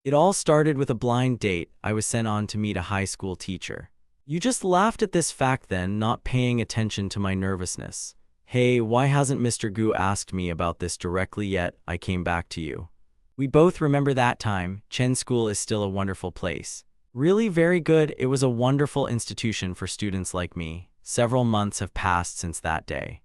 It all started with a blind date I was sent on to meet a high school teacher. You just laughed at this fact then, not paying attention to my nervousness. Hey, why hasn't Mr. Gu asked me about this directly yet? I came back to you. We both remember that time. Chen School is still a wonderful place. Really very good. It was a wonderful institution for students like me. Several months have passed since that day.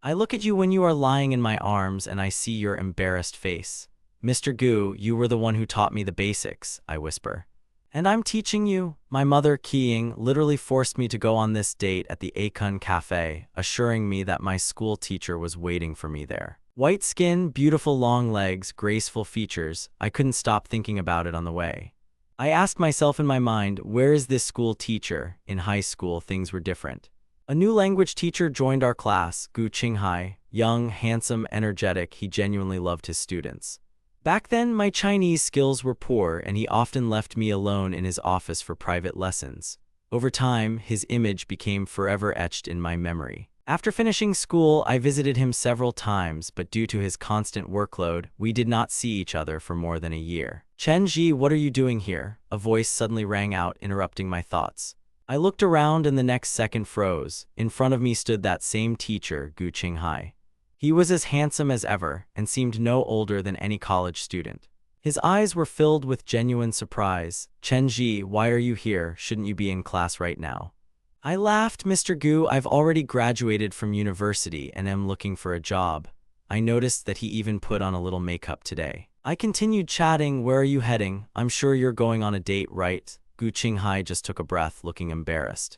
I look at you when you are lying in my arms and I see your embarrassed face. Mr. Gu, you were the one who taught me the basics, I whisper. And I'm teaching you? My mother, Qiying, literally forced me to go on this date at the Akun Cafe, assuring me that my school teacher was waiting for me there. White skin, beautiful long legs, graceful features. I couldn't stop thinking about it on the way. I asked myself in my mind, where is this school teacher? In high school, things were different. A new language teacher joined our class, Gu Qinghai. Young, handsome, energetic, he genuinely loved his students. Back then, my Chinese skills were poor and he often left me alone in his office for private lessons. Over time, his image became forever etched in my memory. After finishing school, I visited him several times, but due to his constant workload, we did not see each other for more than a year. Chen Ji, what are you doing here? A voice suddenly rang out, interrupting my thoughts. I looked around and the next second froze. In front of me stood that same teacher, Gu Qinghai. He was as handsome as ever and seemed no older than any college student. His eyes were filled with genuine surprise. Chen Ji, why are you here? Shouldn't you be in class right now? I laughed. Mr. Gu, I've already graduated from university and am looking for a job. I noticed that he even put on a little makeup today. I continued chatting. Where are you heading? I'm sure you're going on a date, right? Gu Qinghai just took a breath, looking embarrassed.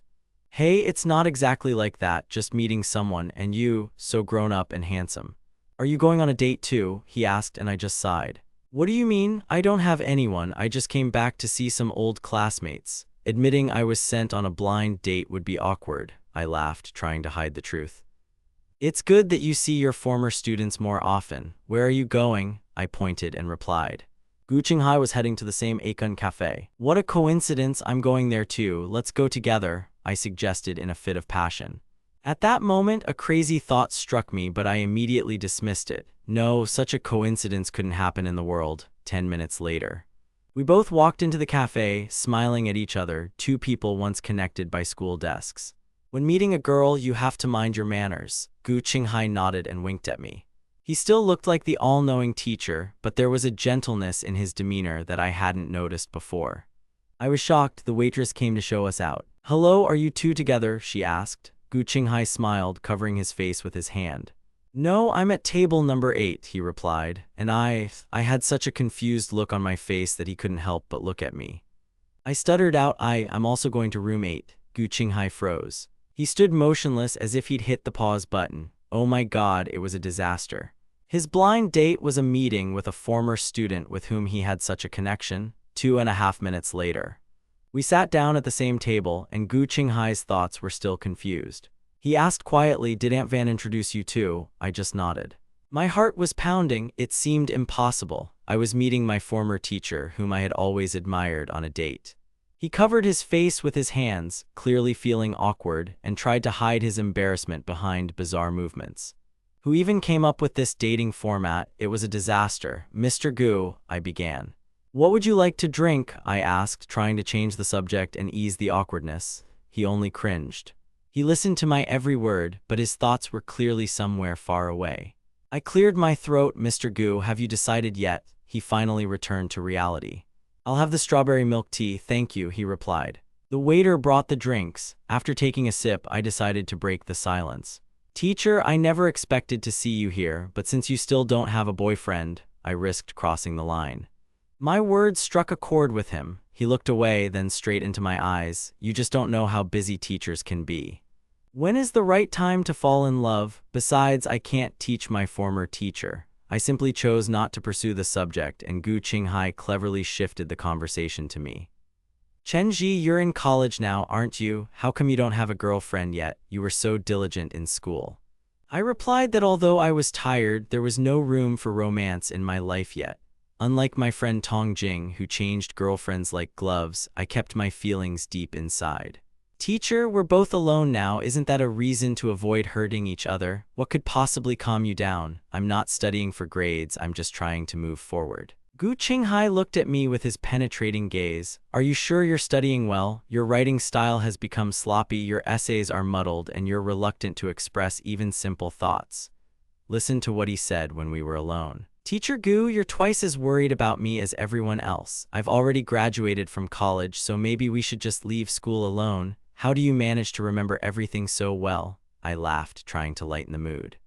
Hey, it's not exactly like that, just meeting someone, and you, so grown up and handsome. Are you going on a date too? He asked, and I just sighed. What do you mean? I don't have anyone, I just came back to see some old classmates. Admitting I was sent on a blind date would be awkward, I laughed, trying to hide the truth. It's good that you see your former students more often. Where are you going? I pointed and replied. Gu Qinghai was heading to the same Akun Cafe. What a coincidence, I'm going there too, let's go together, I suggested in a fit of passion. At that moment, a crazy thought struck me, but I immediately dismissed it. No, such a coincidence couldn't happen in the world. 10 minutes later. We both walked into the cafe, smiling at each other, two people once connected by school desks. When meeting a girl, you have to mind your manners. Gu Qinghai nodded and winked at me. He still looked like the all-knowing teacher, but there was a gentleness in his demeanor that I hadn't noticed before. I was shocked. The waitress came to show us out. Hello, are you two together? She asked. Gu Qinghai smiled, covering his face with his hand. No, I'm at table number 8, he replied, and I had such a confused look on my face that he couldn't help but look at me. I stuttered out, I'm also going to room 8. Gu Qinghai froze. He stood motionless as if he'd hit the pause button. Oh my God, it was a disaster. His blind date was a meeting with a former student with whom he had such a connection. 2.5 minutes later. We sat down at the same table, and Gu Qinghai's thoughts were still confused. He asked quietly, did Aunt Van introduce you too? I just nodded. My heart was pounding. It seemed impossible. I was meeting my former teacher, whom I had always admired, on a date. He covered his face with his hands, clearly feeling awkward, and tried to hide his embarrassment behind bizarre movements. Who even came up with this dating format? It was a disaster. Mr. Gu, I began. What would you like to drink? I asked, trying to change the subject and ease the awkwardness. He only cringed. He listened to my every word, but his thoughts were clearly somewhere far away. I cleared my throat. Mr. Gu, have you decided yet? He finally returned to reality. I'll have the strawberry milk tea, thank you, he replied. The waiter brought the drinks. After taking a sip, I decided to break the silence. Teacher, I never expected to see you here, but since you still don't have a boyfriend, I risked crossing the line. My words struck a chord with him. He looked away, then straight into my eyes. You just don't know how busy teachers can be. When is the right time to fall in love? Besides, I can't teach my former teacher. I simply chose not to pursue the subject, and Gu Qinghai cleverly shifted the conversation to me. Chen Ji, you're in college now, aren't you? How come you don't have a girlfriend yet? You were so diligent in school. I replied that although I was tired, there was no room for romance in my life yet. Unlike my friend Tong Jing, who changed girlfriends like gloves, I kept my feelings deep inside. Teacher, we're both alone now. Isn't that a reason to avoid hurting each other? What could possibly calm you down? I'm not studying for grades, I'm just trying to move forward. Gu Qinghai looked at me with his penetrating gaze. Are you sure you're studying well? Your writing style has become sloppy, your essays are muddled, and you're reluctant to express even simple thoughts. Listen to what he said when we were alone. Teacher Gu, you're twice as worried about me as everyone else. I've already graduated from college, so maybe we should just leave school alone. How do you manage to remember everything so well? I laughed, trying to lighten the mood.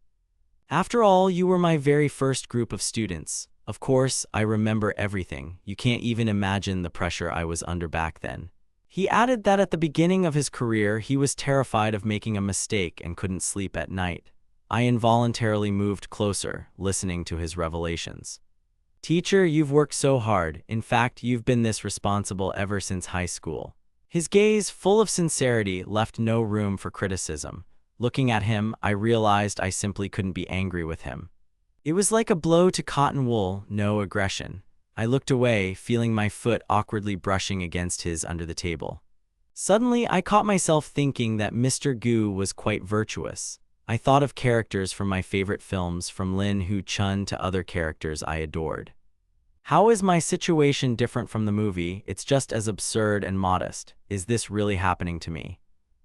After all, you were my very first group of students. Of course, I remember everything. You can't even imagine the pressure I was under back then. He added that at the beginning of his career, he was terrified of making a mistake and couldn't sleep at night. I involuntarily moved closer, listening to his revelations. Teacher, you've worked so hard. In fact, you've been this responsible ever since high school. His gaze, full of sincerity, left no room for criticism. Looking at him, I realized I simply couldn't be angry with him. It was like a blow to cotton wool, no aggression. I looked away, feeling my foot awkwardly brushing against his under the table. Suddenly, I caught myself thinking that Mr. Gu was quite virtuous. I thought of characters from my favorite films, from Lin Hu Chun to other characters I adored. How is my situation different from the movie? It's just as absurd and modest. Is this really happening to me?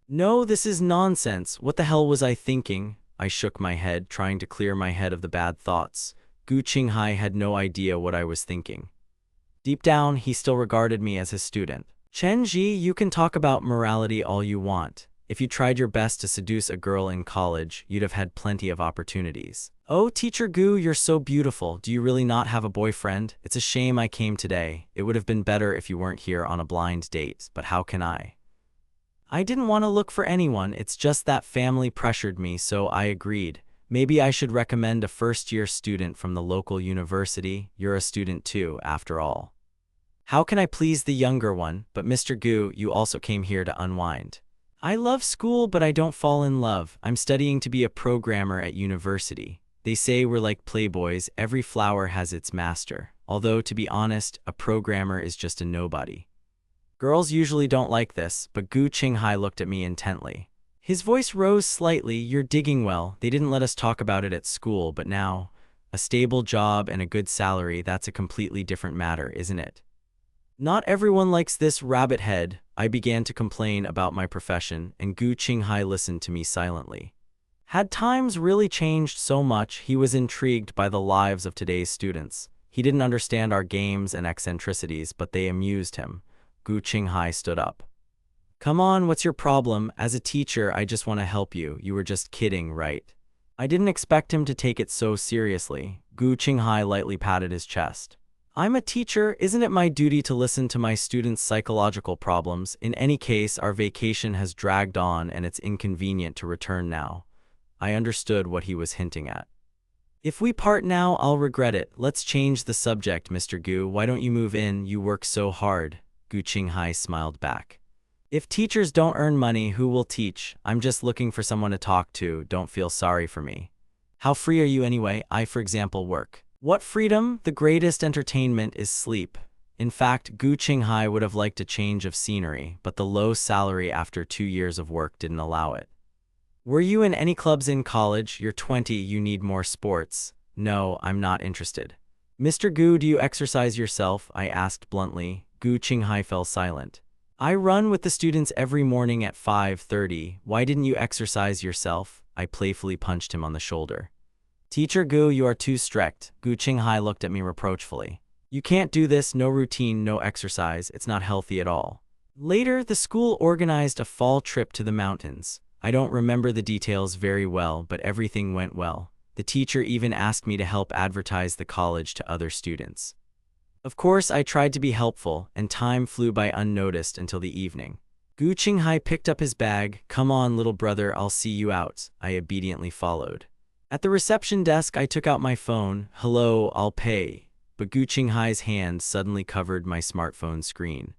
No, this is nonsense. What the hell was I thinking? I shook my head, trying to clear my head of the bad thoughts. Gu Qinghai had no idea what I was thinking. Deep down, he still regarded me as his student. Chen Ji, you can talk about morality all you want. If you tried your best to seduce a girl in college, you'd have had plenty of opportunities. Oh, Teacher Gu, you're so beautiful. Do you really not have a boyfriend? It's a shame I came today. It would have been better if you weren't here on a blind date, but how can I? I didn't want to look for anyone, it's just that family pressured me, so I agreed. Maybe I should recommend a first-year student from the local university. You're a student too, after all. How can I please the younger one? But Mr. Gu, you also came here to unwind. I love school, but I don't fall in love. I'm studying to be a programmer at university. They say we're like playboys, every flower has its master. Although, to be honest, a programmer is just a nobody. Girls usually don't like this, but Gu Qinghai looked at me intently. His voice rose slightly. You're digging well. They didn't let us talk about it at school, but now, a stable job and a good salary, that's a completely different matter, isn't it? Not everyone likes this rabbit head. I began to complain about my profession, and Gu Qinghai listened to me silently. Had times really changed so much? He was intrigued by the lives of today's students. He didn't understand our games and eccentricities, but they amused him. Gu Qinghai stood up. Come on, what's your problem? As a teacher, I just want to help you. You were just kidding, right? I didn't expect him to take it so seriously. Gu Qinghai lightly patted his chest. I'm a teacher. Isn't it my duty to listen to my students' psychological problems? In any case, our vacation has dragged on and it's inconvenient to return now. I understood what he was hinting at. If we part now, I'll regret it. Let's change the subject, Mr. Gu. Why don't you move in? You work so hard. Gu Qinghai smiled back. If teachers don't earn money, who will teach? I'm just looking for someone to talk to. Don't feel sorry for me. How free are you anyway? I, for example, work. What freedom? The greatest entertainment is sleep. In fact, Gu Qinghai would have liked a change of scenery, but the low salary after 2 years of work didn't allow it. Were you in any clubs in college? You're 20, you need more sports. No, I'm not interested. Mr. Gu, do you exercise yourself? I asked bluntly. Gu Qinghai fell silent. I run with the students every morning at 5:30. Why didn't you exercise yourself? I playfully punched him on the shoulder. Teacher Gu, you are too strict. Gu Qinghai looked at me reproachfully. You can't do this, no routine, no exercise, it's not healthy at all. Later, the school organized a fall trip to the mountains. I don't remember the details very well, but everything went well. The teacher even asked me to help advertise the college to other students. Of course, I tried to be helpful, and time flew by unnoticed until the evening. Gu Qinghai picked up his bag. Come on, little brother, I'll see you out. I obediently followed. At the reception desk, I took out my phone. Hello, I'll pay. But Gu Qinghai's hand suddenly covered my smartphone screen.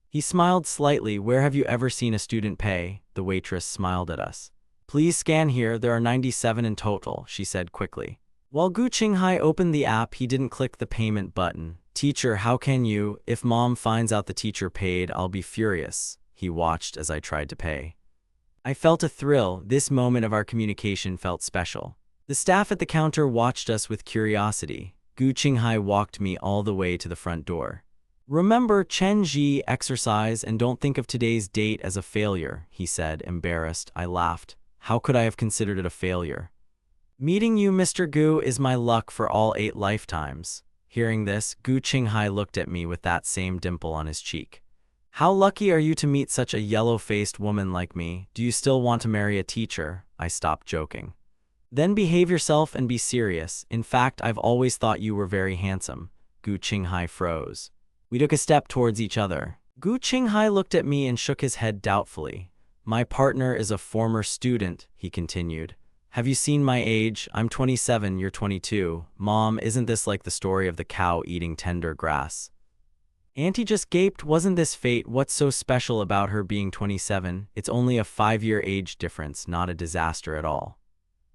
He smiled slightly. Where have you ever seen a student pay? The waitress smiled at us. Please scan here, there are 97 in total, she said quickly. While Gu Qinghai opened the app, he didn't click the payment button. Teacher, how can you? If mom finds out the teacher paid, I'll be furious. He watched as I tried to pay. I felt a thrill. This moment of our communication felt special. The staff at the counter watched us with curiosity. Gu Qinghai walked me all the way to the front door. Remember, Chen Ji, exercise and don't think of today's date as a failure, he said, embarrassed. I laughed. How could I have considered it a failure? Meeting you, Mr. Gu, is my luck for all 8 lifetimes. Hearing this, Gu Qinghai looked at me with that same dimple on his cheek. How lucky are you to meet such a yellow-faced woman like me? Do you still want to marry a teacher? I stopped joking. Then behave yourself and be serious. In fact, I've always thought you were very handsome. Gu Qinghai froze. We took a step towards each other. Gu Qinghai looked at me and shook his head doubtfully. My partner is a former student, he continued. Have you seen my age? I'm 27, you're 22. Mom, isn't this like the story of the cow eating tender grass? Auntie just gaped. Wasn't this fate? What's so special about her being 27? It's only a 5-year age difference, not a disaster at all.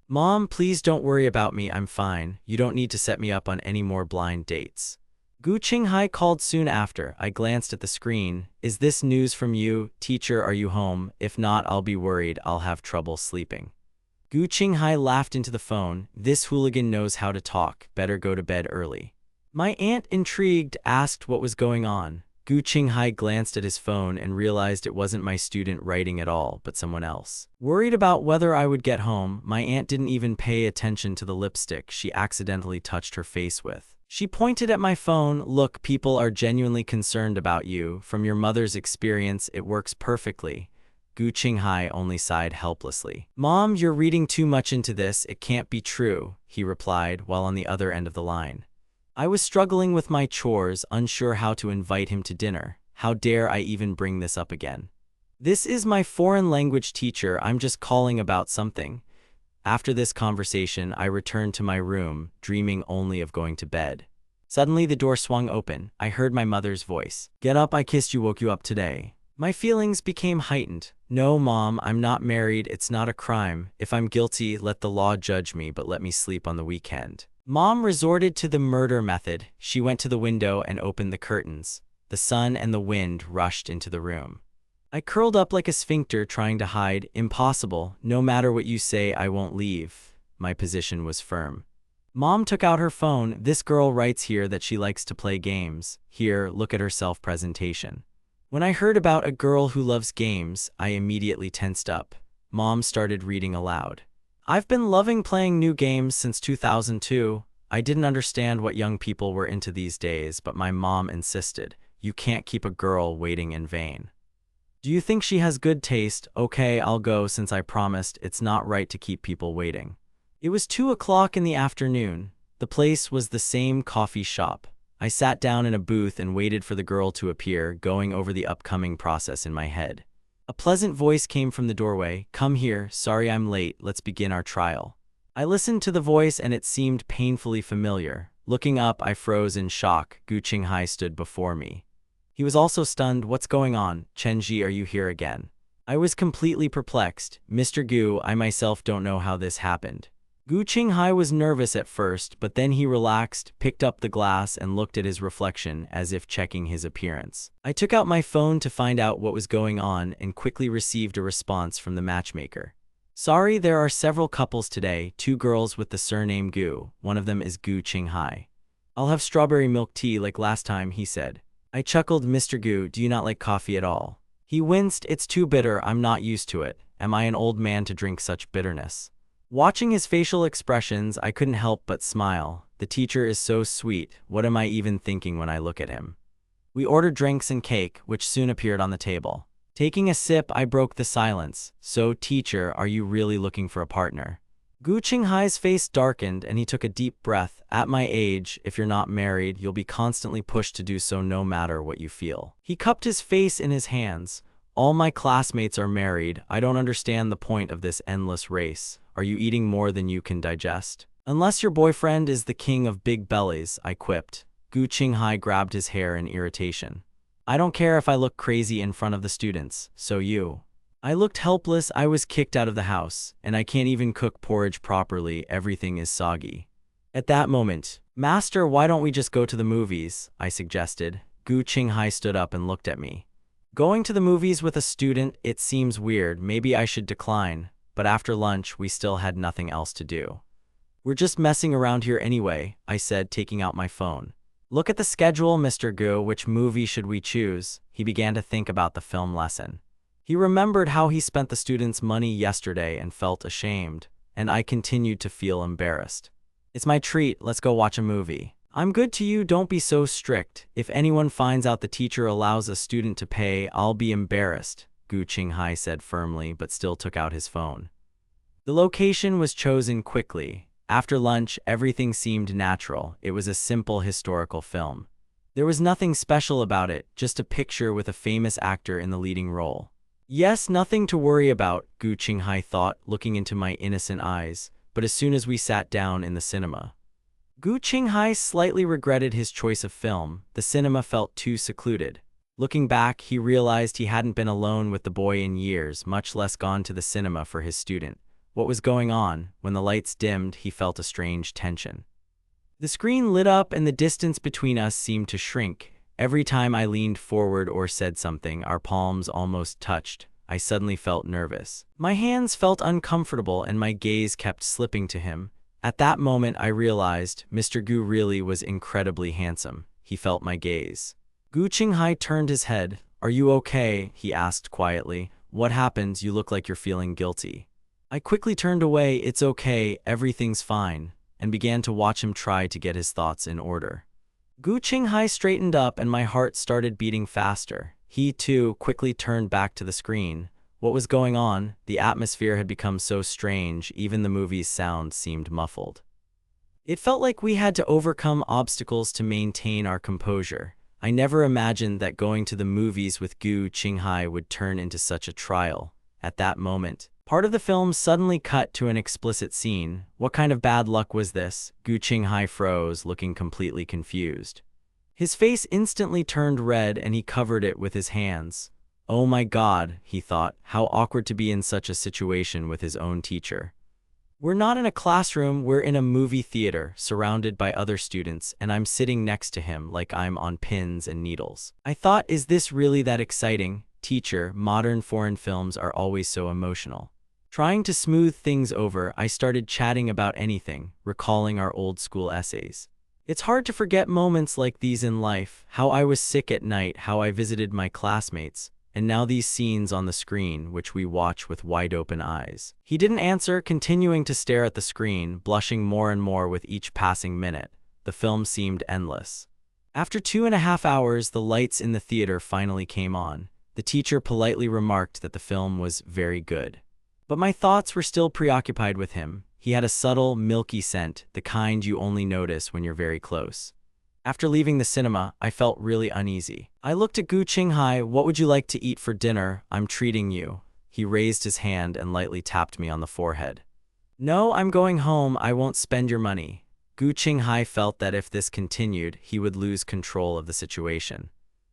Mom, please don't worry about me, I'm fine. You don't need to set me up on any more blind dates. Gu Qinghai called soon after. I glanced at the screen. Is this news from you? Teacher, are you home? If not, I'll be worried. I'll have trouble sleeping. Gu Qinghai laughed into the phone. This hooligan knows how to talk. Better go to bed early. My aunt, intrigued, asked what was going on. Gu Qinghai glanced at his phone and realized it wasn't my student writing at all, but someone else. Worried about whether I would get home, my aunt didn't even pay attention to the lipstick she accidentally touched her face with. She pointed at my phone. Look, people are genuinely concerned about you. From your mother's experience, it works perfectly. Gu Qinghai only sighed helplessly. Mom, you're reading too much into this. It can't be true, he replied, while on the other end of the line. I was struggling with my chores, unsure how to invite him to dinner. How dare I even bring this up again? This is my foreign language teacher. I'm just calling about something. After this conversation, I returned to my room, dreaming only of going to bed. Suddenly, the door swung open. I heard my mother's voice. Get up, I kissed you, woke you up today. My feelings became heightened. No, Mom, I'm not married. It's not a crime. If I'm guilty, let the law judge me, but let me sleep on the weekend. Mom resorted to the murder method. She went to the window and opened the curtains. The sun and the wind rushed into the room. I curled up like a sphincter, trying to hide. Impossible. No matter what you say, I won't leave. My position was firm. Mom took out her phone. This girl writes here that she likes to play games. Here, look at her self-presentation. When I heard about a girl who loves games, I immediately tensed up. Mom started reading aloud. I've been loving playing new games since 2002. I didn't understand what young people were into these days, but my mom insisted. You can't keep a girl waiting in vain. Do you think she has good taste? Okay, I'll go since I promised. It's not right to keep people waiting. It was 2 o'clock in the afternoon. The place was the same coffee shop. I sat down in a booth and waited for the girl to appear, going over the upcoming process in my head. A pleasant voice came from the doorway. Come here, sorry I'm late, let's begin our trial. I listened to the voice and it seemed painfully familiar. Looking up, I froze in shock. Gu Qinghai stood before me. He was also stunned. What's going on? Chenji, are you here again? I was completely perplexed. Mr. Gu, I myself don't know how this happened. Gu Qinghai was nervous at first, but then he relaxed, picked up the glass, and looked at his reflection as if checking his appearance. I took out my phone to find out what was going on and quickly received a response from the matchmaker. Sorry, there are several couples today, 2 girls with the surname Gu. One of them is Gu Qinghai. I'll have strawberry milk tea like last time, he said. I chuckled. Mr. Gu, do you not like coffee at all? He winced. It's too bitter. I'm not used to it. Am I an old man to drink such bitterness? Watching his facial expressions, I couldn't help but smile. The teacher is so sweet. What am I even thinking when I look at him? We ordered drinks and cake, which soon appeared on the table. Taking a sip, I broke the silence. So, teacher, are you really looking for a partner? Gu Qinghai's face darkened and he took a deep breath. At my age, if you're not married, you'll be constantly pushed to do so no matter what you feel. He cupped his face in his hands. All my classmates are married. I don't understand the point of this endless race. Are you eating more than you can digest? Unless your boyfriend is the king of big bellies, I quipped. Gu Qinghai grabbed his hair in irritation. I don't care if I look crazy in front of the students, so you. I looked helpless. I was kicked out of the house, and I can't even cook porridge properly. Everything is soggy. At that moment, Master, why don't we just go to the movies? I suggested. Gu Qinghai stood up and looked at me. Going to the movies with a student, it seems weird. Maybe I should decline. But after lunch, we still had nothing else to do. We're just messing around here anyway, I said, taking out my phone. Look at the schedule, Mr. Gu. Which movie should we choose? He began to think about the film lesson. He remembered how he spent the students' money yesterday and felt ashamed, and I continued to feel embarrassed. It's my treat, let's go watch a movie. I'm good to you, don't be so strict. If anyone finds out the teacher allows a student to pay, I'll be embarrassed, Gu Qinghai said firmly, but still took out his phone. The location was chosen quickly. After lunch, everything seemed natural. It was a simple historical film. There was nothing special about it, just a picture with a famous actor in the leading role. Yes, nothing to worry about, Gu Qinghai thought, looking into my innocent eyes, but as soon as we sat down in the cinema, Gu Qinghai slightly regretted his choice of film. The cinema felt too secluded. Looking back, he realized he hadn't been alone with the boy in years, much less gone to the cinema for his student. What was going on? When the lights dimmed, he felt a strange tension. The screen lit up and the distance between us seemed to shrink. Every time I leaned forward or said something, our palms almost touched. I suddenly felt nervous. My hands felt uncomfortable and my gaze kept slipping to him. At that moment, I realized Mr. Gu really was incredibly handsome. He felt my gaze. Gu Qinghai turned his head. Are you okay? He asked quietly. What happened? You look like you're feeling guilty. I quickly turned away. It's okay, everything's fine, and began to watch him try to get his thoughts in order. Gu Qinghai straightened up and my heart started beating faster. He, too, quickly turned back to the screen. What was going on? The atmosphere had become so strange, even the movie's sound seemed muffled. It felt like we had to overcome obstacles to maintain our composure. I never imagined that going to the movies with Gu Qinghai would turn into such a trial. At that moment, part of the film suddenly cut to an explicit scene. What kind of bad luck was this? Gu Qinghai froze, looking completely confused. His face instantly turned red and he covered it with his hands. Oh my God, he thought, how awkward to be in such a situation with his own teacher. We're not in a classroom, we're in a movie theater, surrounded by other students, and I'm sitting next to him like I'm on pins and needles. I thought, is this really that exciting? Teacher, modern foreign films are always so emotional. Trying to smooth things over, I started chatting about anything, recalling our old school essays. It's hard to forget moments like these in life, how I was sick at night, how I visited my classmates, and now these scenes on the screen, which we watch with wide-open eyes. He didn't answer, continuing to stare at the screen, blushing more and more with each passing minute. The film seemed endless. After 2.5 hours, the lights in the theater finally came on. The teacher politely remarked that the film was very good. But my thoughts were still preoccupied with him. He had a subtle, milky scent, the kind you only notice when you're very close. After leaving the cinema, I felt really uneasy. I looked at Gu Qinghai. What would you like to eat for dinner? I'm treating you. He raised his hand and lightly tapped me on the forehead. No, I'm going home. I won't spend your money. Gu Qinghai felt that if this continued, he would lose control of the situation.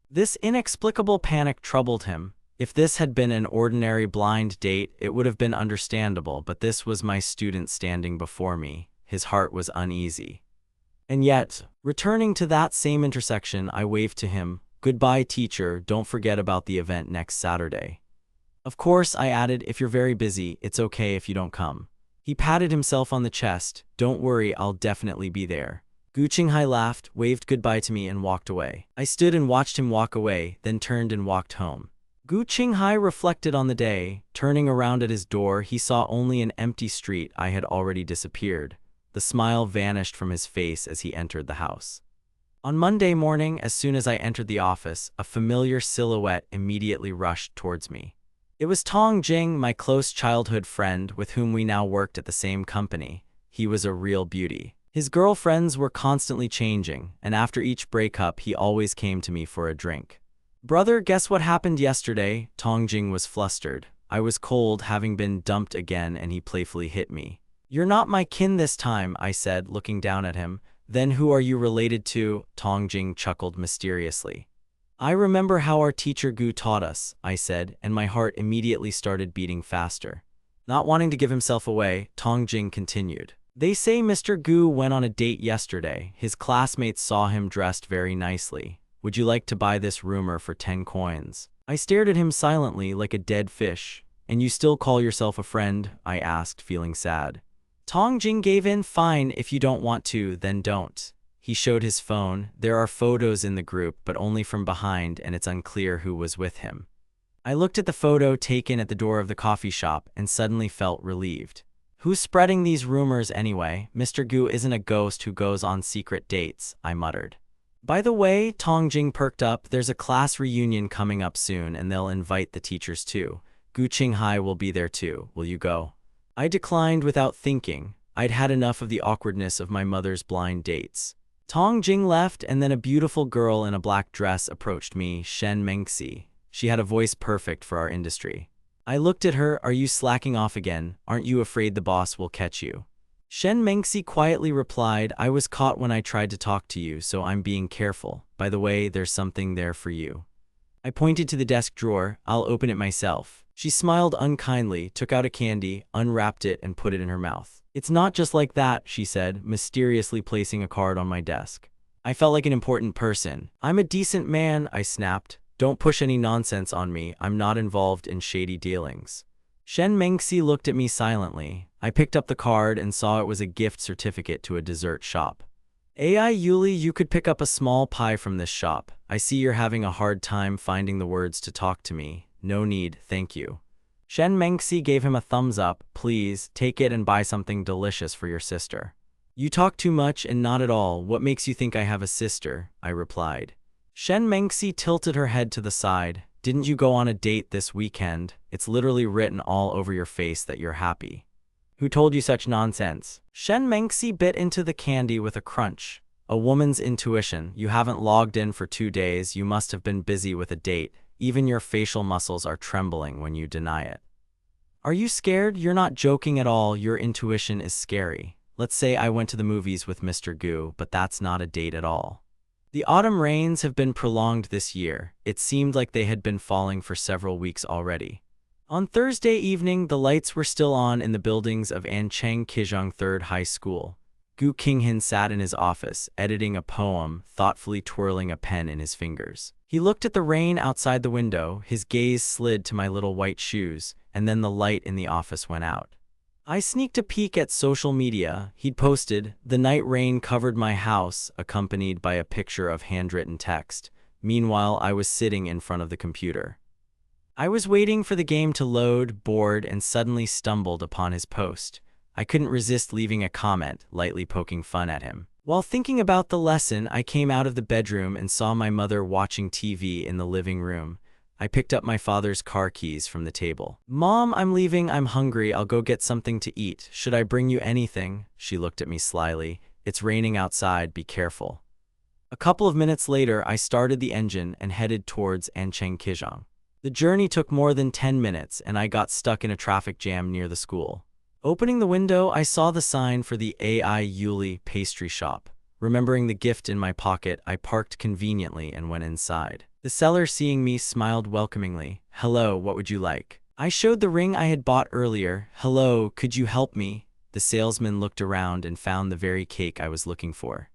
This inexplicable panic troubled him. If this had been an ordinary blind date, it would have been understandable, but this was my student standing before me. His heart was uneasy. And yet, returning to that same intersection, I waved to him. Goodbye, teacher. Don't forget about the event next Saturday. Of course, I added, if you're very busy, it's okay if you don't come. He patted himself on the chest. Don't worry, I'll definitely be there. Gu Qinghai laughed, waved goodbye to me and walked away. I stood and watched him walk away, then turned and walked home. Gu Qinghai reflected on the day. Turning around at his door, he saw only an empty street. I had already disappeared. The smile vanished from his face as he entered the house. On Monday morning, as soon as I entered the office, a familiar silhouette immediately rushed towards me. It was Tong Jing, my close childhood friend with whom we now worked at the same company. He was a real beauty. His girlfriends were constantly changing, and after each breakup, he always came to me for a drink. Brother, guess what happened yesterday? Tong Jing was flustered. I was cold, having been dumped again, and he playfully hit me. You're not my kin this time, I said, looking down at him. Then who are you related to? Tong Jing chuckled mysteriously. I remember how our teacher Gu taught us, I said, and my heart immediately started beating faster. Not wanting to give himself away, Tong Jing continued. They say Mr. Gu went on a date yesterday. His classmates saw him dressed very nicely. Would you like to buy this rumor for 10 coins? I stared at him silently like a dead fish. And you still call yourself a friend? I asked, feeling sad. Tong Jing gave in. Fine, if you don't want to, then don't. He showed his phone. There are photos in the group, but only from behind, and it's unclear who was with him. I looked at the photo taken at the door of the coffee shop and suddenly felt relieved. Who's spreading these rumors anyway? Mr. Gu isn't a ghost who goes on secret dates, I muttered. By the way, Tong Jing perked up. There's a class reunion coming up soon and they'll invite the teachers too. Gu Qinghai will be there too. Will you go? I declined without thinking. I'd had enough of the awkwardness of my mother's blind dates. Tong Jing left and then a beautiful girl in a black dress approached me, Shen Mengxi. She had a voice perfect for our industry. I looked at her. Are you slacking off again? Aren't you afraid the boss will catch you? Shen Mengxi quietly replied, I was caught when I tried to talk to you, so I'm being careful. By the way, there's something there for you. I pointed to the desk drawer. I'll open it myself. She smiled unkindly, took out a candy, unwrapped it, and put it in her mouth. It's not just like that, she said, mysteriously placing a card on my desk. I felt like an important person. I'm a decent man, I snapped. Don't push any nonsense on me. I'm not involved in shady dealings. Shen Mengxi looked at me silently. I picked up the card and saw it was a gift certificate to a dessert shop. AI Yuli, you could pick up a small pie from this shop. I see you're having a hard time finding the words to talk to me. No need, thank you. Shen Mengxi gave him a thumbs up. Please, take it and buy something delicious for your sister. You talk too much and not at all. What makes you think I have a sister? I replied. Shen Mengxi tilted her head to the side. Didn't you go on a date this weekend? It's literally written all over your face that you're happy. Who told you such nonsense? Shen Mengxi bit into the candy with a crunch. A woman's intuition. You haven't logged in for 2 days. You must have been busy with a date. Even your facial muscles are trembling when you deny it. Are you scared? You're not joking at all. Your intuition is scary. Let's say I went to the movies with Mr. Gu, but that's not a date at all. The autumn rains have been prolonged this year. It seemed like they had been falling for several weeks already. On Thursday evening, the lights were still on in the buildings of Ancheng Kijang Third High School. Gu Qinghan sat in his office, editing a poem, thoughtfully twirling a pen in his fingers. He looked at the rain outside the window, his gaze slid to my little white shoes, and then the light in the office went out. I sneaked a peek at social media. He'd posted, "The night rain covered my house," accompanied by a picture of handwritten text. Meanwhile, I was sitting in front of the computer. I was waiting for the game to load, bored, and suddenly stumbled upon his post. I couldn't resist leaving a comment, lightly poking fun at him. While thinking about the lesson, I came out of the bedroom and saw my mother watching TV in the living room. I picked up my father's car keys from the table. "Mom, I'm leaving. I'm hungry. I'll go get something to eat. Should I bring you anything?" She looked at me slyly. "It's raining outside. Be careful." A couple of minutes later, I started the engine and headed towards Ancheng Kijang. The journey took more than 10 minutes, and I got stuck in a traffic jam near the school. Opening the window, I saw the sign for the AI Yuli pastry shop. Remembering the gift in my pocket, I parked conveniently and went inside. The seller, seeing me, smiled welcomingly. "Hello, what would you like?" I showed the ring I had bought earlier. "Hello, could you help me?" The salesman looked around and found the very cake I was looking for.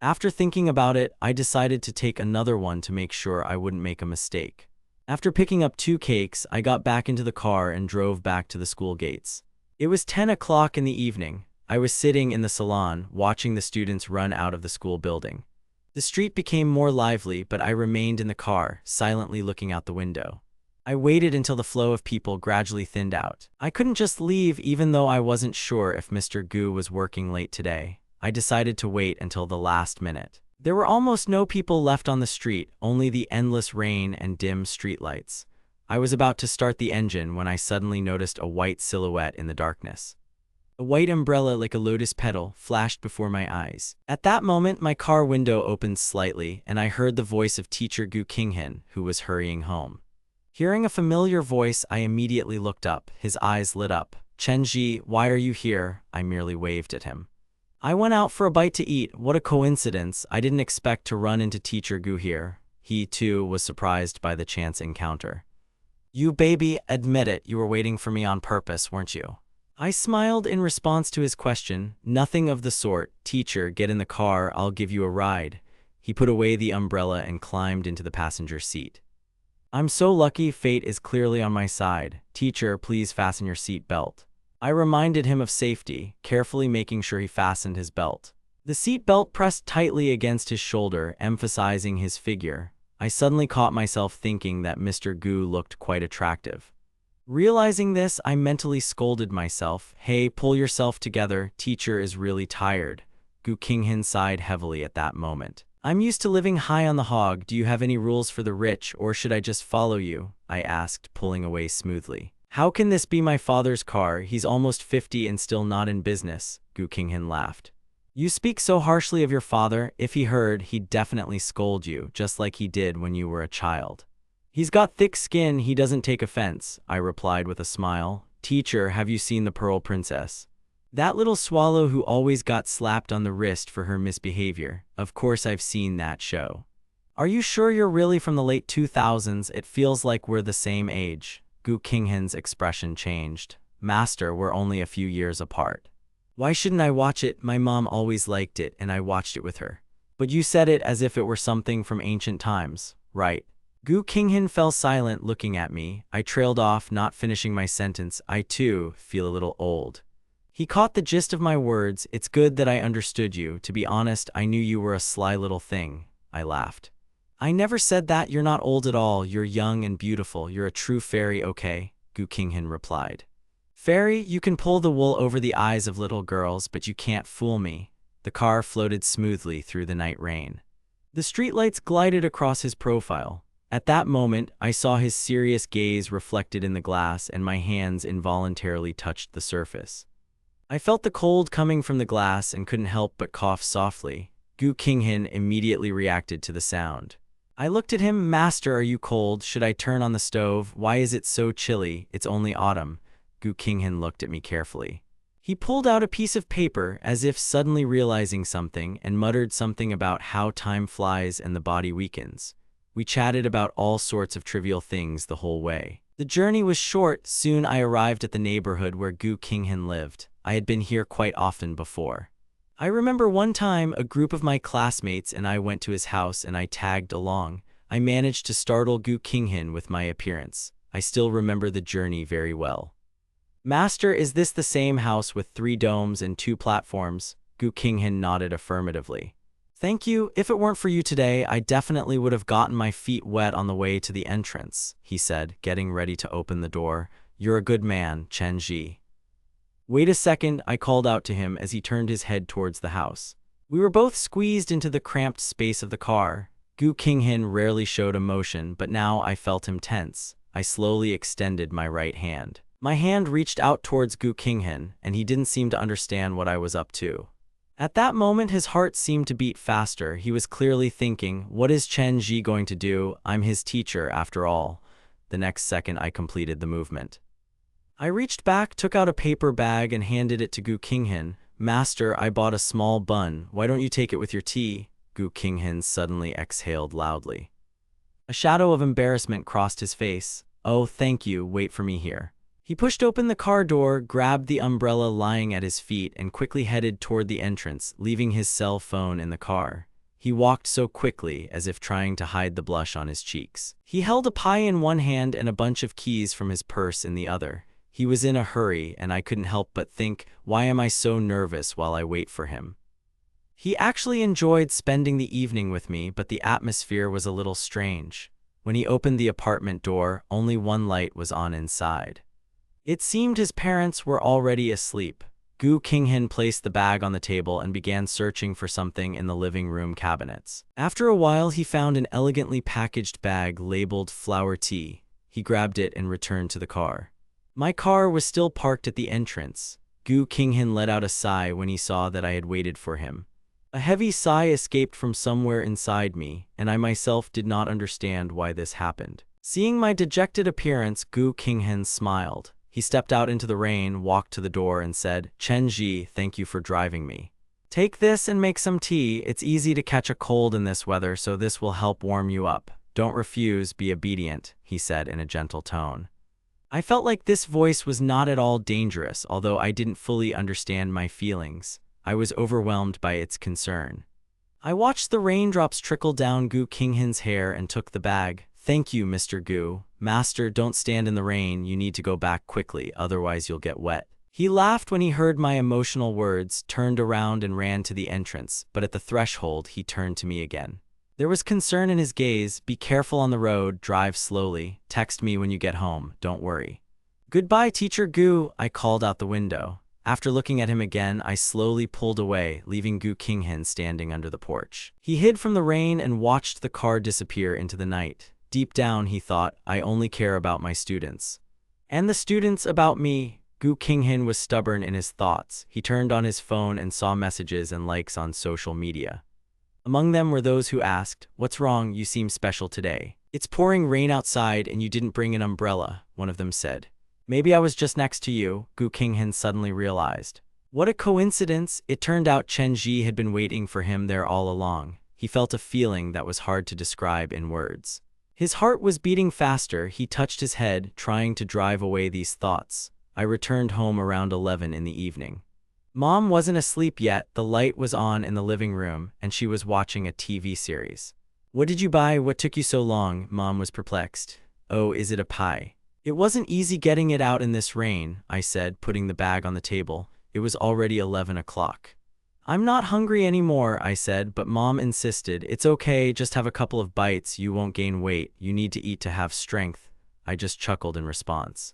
After thinking about it, I decided to take another one to make sure I wouldn't make a mistake. After picking up 2 cakes, I got back into the car and drove back to the school gates. It was 10 o'clock in the evening. I was sitting in the salon, watching the students run out of the school building. The street became more lively, but I remained in the car, silently looking out the window. I waited until the flow of people gradually thinned out. I couldn't just leave, even though I wasn't sure if Mr. Gu was working late today. I decided to wait until the last minute. There were almost no people left on the street, only the endless rain and dim streetlights. I was about to start the engine when I suddenly noticed a white silhouette in the darkness. A white umbrella like a lotus petal flashed before my eyes. At that moment, my car window opened slightly, and I heard the voice of teacher Gu Qinghan, who was hurrying home. Hearing a familiar voice, I immediately looked up. His eyes lit up. "Chenji, why are you here?" I merely waved at him. "I went out for a bite to eat." What a coincidence. I didn't expect to run into teacher Gu here. He, too, was surprised by the chance encounter. "You baby, admit it, you were waiting for me on purpose, weren't you?" I smiled in response to his question. "Nothing of the sort. Teacher, get in the car, I'll give you a ride." He put away the umbrella and climbed into the passenger seat. "I'm so lucky, fate is clearly on my side. Teacher, please fasten your seat belt." I reminded him of safety, carefully making sure he fastened his belt. The seat belt pressed tightly against his shoulder, emphasizing his figure. I suddenly caught myself thinking that Mr. Gu looked quite attractive. Realizing this, I mentally scolded myself. Hey, pull yourself together, teacher is really tired. Gu Qinghan sighed heavily at that moment. I'm used to living high on the hog. Do you have any rules for the rich, or should I just follow you? I asked, pulling away smoothly. How can this be my father's car? He's almost 50 and still not in business. Gu Qinghan laughed. You speak so harshly of your father. If he heard, he'd definitely scold you, just like he did when you were a child. He's got thick skin, he doesn't take offense, I replied with a smile. Teacher, have you seen the Pearl Princess? That little swallow who always got slapped on the wrist for her misbehavior. Of course I've seen that show. Are you sure you're really from the late 2000s? It feels like we're the same age. Gu Qinghan's expression changed. Master, we're only a few years apart. Why shouldn't I watch it? My mom always liked it and I watched it with her. But you said it as if it were something from ancient times, right? Gu Qinghan fell silent, looking at me. I trailed off, not finishing my sentence. I too feel a little old. He caught the gist of my words. It's good that I understood you. To be honest, I knew you were a sly little thing. I laughed. I never said that. You're not old at all. You're young and beautiful. You're a true fairy, okay? Gu Qinghan replied. Fairy, you can pull the wool over the eyes of little girls, but you can't fool me. The car floated smoothly through the night rain. The streetlights glided across his profile. At that moment, I saw his serious gaze reflected in the glass, and my hands involuntarily touched the surface. I felt the cold coming from the glass and couldn't help but cough softly. Gu Qinghan immediately reacted to the sound. I looked at him. Master, are you cold? Should I turn on the stove? Why is it so chilly? It's only autumn. Gu Qinghan looked at me carefully. He pulled out a piece of paper, as if suddenly realizing something, and muttered something about how time flies and the body weakens. We chatted about all sorts of trivial things the whole way. The journey was short. Soon I arrived at the neighborhood where Gu Qinghan lived. I had been here quite often before. I remember one time a group of my classmates and I went to his house and I tagged along. I managed to startle Gu Qinghan with my appearance. I still remember the journey very well. Master, is this the same house with 3 domes and 2 platforms? Gu Qinghan nodded affirmatively. Thank you. If it weren't for you today, I definitely would have gotten my feet wet on the way to the entrance, he said, getting ready to open the door. You're a good man, Chen Ji. Wait a second, I called out to him as he turned his head towards the house. We were both squeezed into the cramped space of the car. Gu Qinghan rarely showed emotion, but now I felt him tense. I slowly extended my right hand. My hand reached out towards Gu Qinghan, and he didn't seem to understand what I was up to. At that moment, his heart seemed to beat faster. He was clearly thinking, what is Chen Ji going to do? I'm his teacher, after all. The next second, I completed the movement. I reached back, took out a paper bag, and handed it to Gu Qinghan. Master, I bought a small bun. Why don't you take it with your tea? Gu Qinghan suddenly exhaled loudly. A shadow of embarrassment crossed his face. Oh, thank you. Wait for me here. He pushed open the car door, grabbed the umbrella lying at his feet, and quickly headed toward the entrance, leaving his cell phone in the car. He walked so quickly, as if trying to hide the blush on his cheeks. He held a pie in one hand and a bunch of keys from his purse in the other. He was in a hurry, and I couldn't help but think, why am I so nervous while I wait for him? He actually enjoyed spending the evening with me, but the atmosphere was a little strange. When he opened the apartment door, only one light was on inside. It seemed his parents were already asleep. Gu Qinghan placed the bag on the table and began searching for something in the living room cabinets. After a while, he found an elegantly packaged bag labeled flower tea. He grabbed it and returned to the car. My car was still parked at the entrance. Gu Qinghan let out a sigh when he saw that I had waited for him. A heavy sigh escaped from somewhere inside me, and I myself did not understand why this happened. Seeing my dejected appearance, Gu Qinghan smiled. He stepped out into the rain, walked to the door, and said, Chen Ji, thank you for driving me. Take this and make some tea. It's easy to catch a cold in this weather, so this will help warm you up. Don't refuse, be obedient, he said in a gentle tone. I felt like this voice was not at all dangerous, although I didn't fully understand my feelings. I was overwhelmed by its concern. I watched the raindrops trickle down Gu Qinghan's hair and took the bag. Thank you, Mr. Gu. Master, don't stand in the rain. You need to go back quickly, otherwise you'll get wet. He laughed when he heard my emotional words, turned around and ran to the entrance, but at the threshold he turned to me again. There was concern in his gaze. Be careful on the road, drive slowly, text me when you get home, don't worry. Goodbye, Teacher Gu, I called out the window. After looking at him again, I slowly pulled away, leaving Gu Qinghan standing under the porch. He hid from the rain and watched the car disappear into the night. Deep down, he thought, I only care about my students. And the students about me. Gu Qinghan was stubborn in his thoughts. He turned on his phone and saw messages and likes on social media. Among them were those who asked, "What's wrong? You seem special today." "It's pouring rain outside and you didn't bring an umbrella," one of them said. "Maybe I was just next to you," Gu Qinghan suddenly realized. What a coincidence! It turned out Chen Ji had been waiting for him there all along. He felt a feeling that was hard to describe in words. His heart was beating faster. He touched his head, trying to drive away these thoughts. I returned home around 11 in the evening. Mom wasn't asleep yet. The light was on in the living room, and she was watching a TV series. "What did you buy? What took you so long?" Mom was perplexed. "Oh, is it a pie?" "It wasn't easy getting it out in this rain," I said, putting the bag on the table. It was already 11 o'clock. "I'm not hungry anymore," I said, but Mom insisted. "It's okay, just have a couple of bites. You won't gain weight. You need to eat to have strength." I just chuckled in response.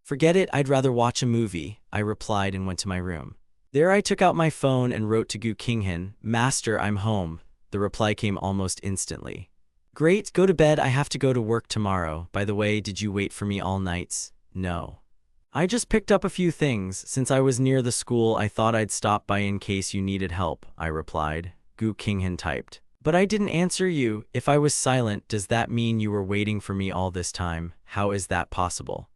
"Forget it, I'd rather watch a movie," I replied and went to my room. There I took out my phone and wrote to Gu Qinghan, "Master, I'm home." The reply came almost instantly. "Great, go to bed, I have to go to work tomorrow. By the way, did you wait for me all night?" "No. I just picked up a few things. Since I was near the school, I thought I'd stop by in case you needed help," I replied. Gu Qinghan typed. "But I didn't answer you. If I was silent, does that mean you were waiting for me all this time? How is that possible?"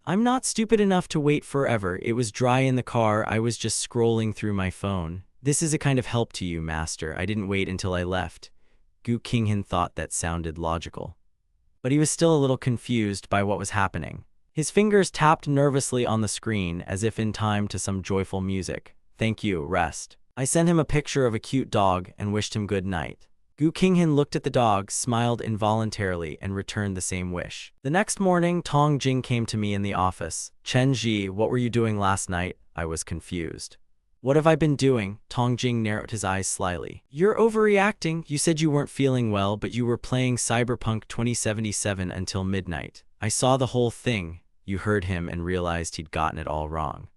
"I'm not stupid enough to wait forever. It was dry in the car. I was just scrolling through my phone." "This is a kind of help to you, Master. I didn't wait until I left." Gu Qinghan thought that sounded logical. But he was still a little confused by what was happening. His fingers tapped nervously on the screen, as if in time to some joyful music. "Thank you, rest." I sent him a picture of a cute dog and wished him good night. Gu Qinghan looked at the dog, smiled involuntarily, and returned the same wish. The next morning, Tong Jing came to me in the office. "Chen Ji, what were you doing last night?" I was confused. "What have I been doing?" Tong Jing narrowed his eyes slyly. "You're overreacting. You said you weren't feeling well, but you were playing Cyberpunk 2077 until midnight. I saw the whole thing." You heard him and realized he'd gotten it all wrong.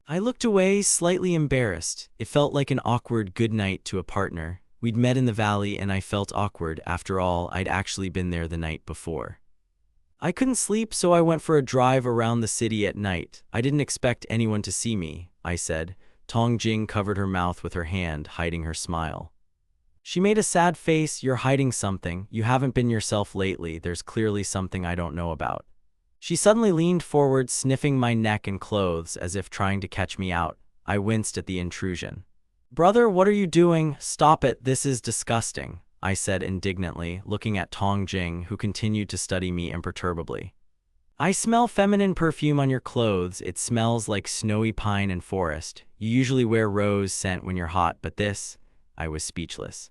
I looked away, slightly embarrassed. It felt like an awkward goodnight to a partner. We'd met in the valley and I felt awkward. After all, I'd actually been there the night before. I couldn't sleep, so I went for a drive around the city at night. I didn't expect anyone to see me, I said. Tong Jing covered her mouth with her hand, hiding her smile. She made a sad face. "You're hiding something. You haven't been yourself lately. There's clearly something I don't know about." She suddenly leaned forward, sniffing my neck and clothes as if trying to catch me out. I winced at the intrusion. "Brother, what are you doing? Stop it, this is disgusting," I said indignantly, looking at Tong Jing, who continued to study me imperturbably. "I smell feminine perfume on your clothes. It smells like snowy pine and forest. You usually wear rose scent when you're hot, but this..." I was speechless.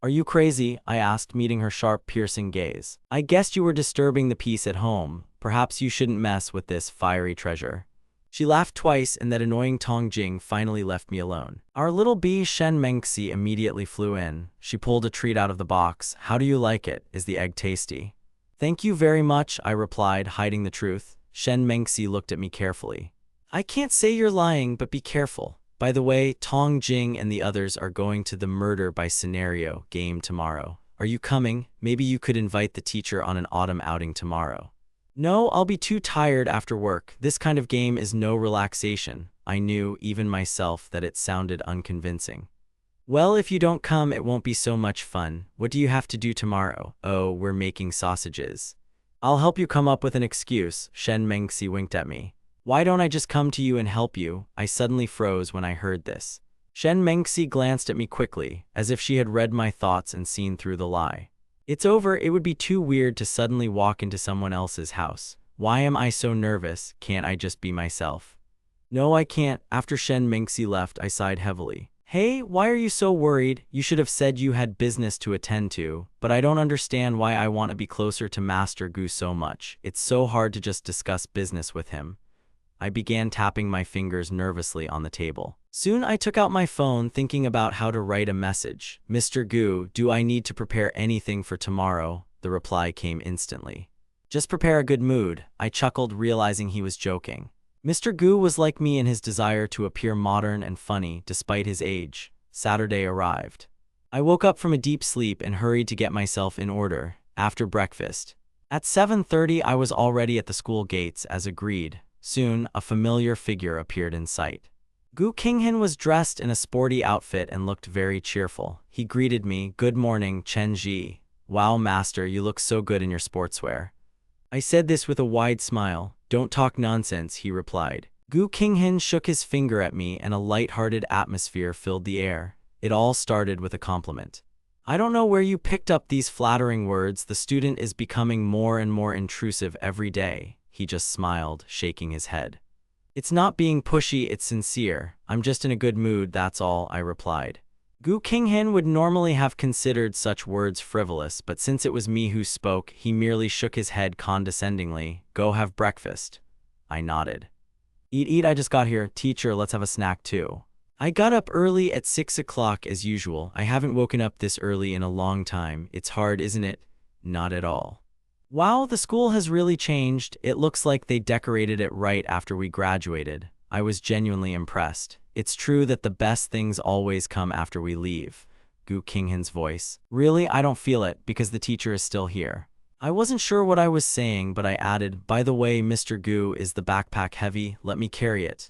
"Are you crazy?" I asked, meeting her sharp, piercing gaze. "I guessed you were disturbing the peace at home. Perhaps you shouldn't mess with this fiery treasure." She laughed twice, and that annoying Tong Jing finally left me alone. Our little bee Shen Mengxi immediately flew in. She pulled a treat out of the box. "How do you like it? Is the egg tasty?" "Thank you very much," I replied, hiding the truth. Shen Mengxi looked at me carefully. "I can't say you're lying, but be careful. By the way, Tong Jing and the others are going to the murder by scenario game tomorrow. Are you coming? Maybe you could invite the teacher on an autumn outing tomorrow." "No, I'll be too tired after work. This kind of game is no relaxation." I knew, even myself, that it sounded unconvincing. "Well, if you don't come, it won't be so much fun. What do you have to do tomorrow?" "Oh, we're making sausages." "I'll help you come up with an excuse." Shen Mengxi winked at me. "Why don't I just come to you and help you?" I suddenly froze when I heard this. Shen Mengxi glanced at me quickly, as if she had read my thoughts and seen through the lie. "It's over. It would be too weird to suddenly walk into someone else's house. Why am I so nervous? Can't I just be myself?" "No, I can't." After Shen Mengxi left, I sighed heavily. "Hey, why are you so worried? You should have said you had business to attend to. But I don't understand why I want to be closer to Master Gu so much. It's so hard to just discuss business with him." I began tapping my fingers nervously on the table. Soon I took out my phone thinking about how to write a message. Mr. Gu, do I need to prepare anything for tomorrow? The reply came instantly. Just prepare a good mood. I chuckled, realizing he was joking. Mr. Gu was like me in his desire to appear modern and funny despite his age. Saturday arrived. I woke up from a deep sleep and hurried to get myself in order. After breakfast, at 7:30 I was already at the school gates as agreed. Soon, a familiar figure appeared in sight. Gu Qinghan was dressed in a sporty outfit and looked very cheerful. He greeted me, "Good morning, Chen Ji. Wow, master, you look so good in your sportswear." I said this with a wide smile. "Don't talk nonsense," he replied. Gu Qinghan shook his finger at me and a light-hearted atmosphere filled the air. It all started with a compliment. "I don't know where you picked up these flattering words. The student is becoming more and more intrusive every day." He just smiled, shaking his head. "It's not being pushy, it's sincere. I'm just in a good mood, that's all," I replied. Gu Qinghan would normally have considered such words frivolous, but since it was me who spoke, he merely shook his head condescendingly. "Go have breakfast." I nodded. Eat, I just got here. Teacher, let's have a snack too." I got up early at 6 o'clock as usual. I haven't woken up this early in a long time. It's hard, isn't it? Not at all. Wow, the school has really changed. It looks like they decorated it right after we graduated. I was genuinely impressed. It's true that the best things always come after we leave. Gu Qinghan's voice. Really, I don't feel it, because the teacher is still here. I wasn't sure what I was saying, but I added, "By the way, Mr. Gu, is the backpack heavy? Let me carry it."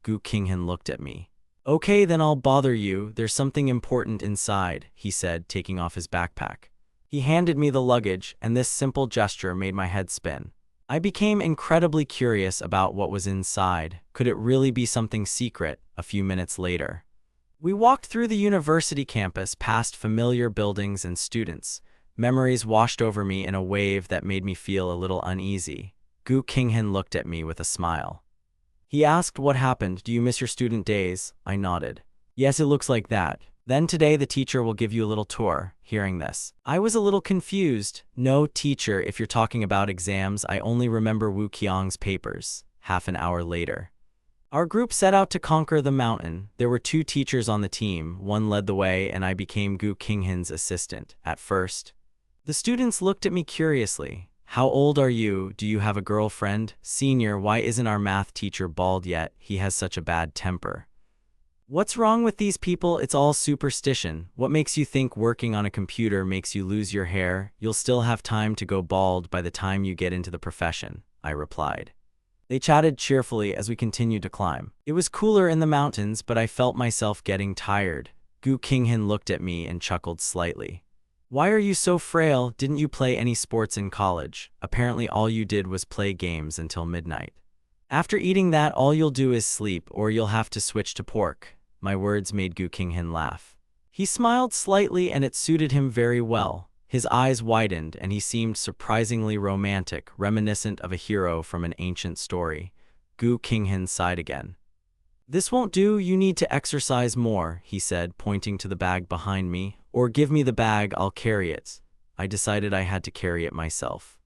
Gu Qinghan looked at me. "Okay, then I'll bother you. There's something important inside," he said, taking off his backpack. He handed me the luggage, and this simple gesture made my head spin. I became incredibly curious about what was inside. Could it really be something secret? A few minutes later, we walked through the university campus, past familiar buildings and students. Memories washed over me in a wave that made me feel a little uneasy. Gu Qinghan looked at me with a smile. He asked, "What happened? Do you miss your student days?" I nodded. "Yes, it looks like that. Then today the teacher will give you a little tour." Hearing this, I was a little confused. "No, teacher, if you're talking about exams, I only remember Wu Qiang's papers." Half an hour later, our group set out to conquer the mountain. There were 2 teachers on the team. One led the way, and I became Gu Qinghan's assistant. At first, the students looked at me curiously. "How old are you? Do you have a girlfriend?" "Senior, why isn't our math teacher bald yet? He has such a bad temper." "What's wrong with these people? It's all superstition. What makes you think working on a computer makes you lose your hair? You'll still have time to go bald by the time you get into the profession," I replied. They chatted cheerfully as we continued to climb. It was cooler in the mountains, but I felt myself getting tired. Gu Qinghan looked at me and chuckled slightly. "Why are you so frail? Didn't you play any sports in college? Apparently all you did was play games until midnight. After eating that, all you'll do is sleep, or you'll have to switch to pork." My words made Gu Qinghan laugh. He smiled slightly, and it suited him very well. His eyes widened, and he seemed surprisingly romantic, reminiscent of a hero from an ancient story. Gu Qinghan sighed again. "This won't do, you need to exercise more," he said, pointing to the bag behind me. "Or give me the bag, I'll carry it." I decided I had to carry it myself.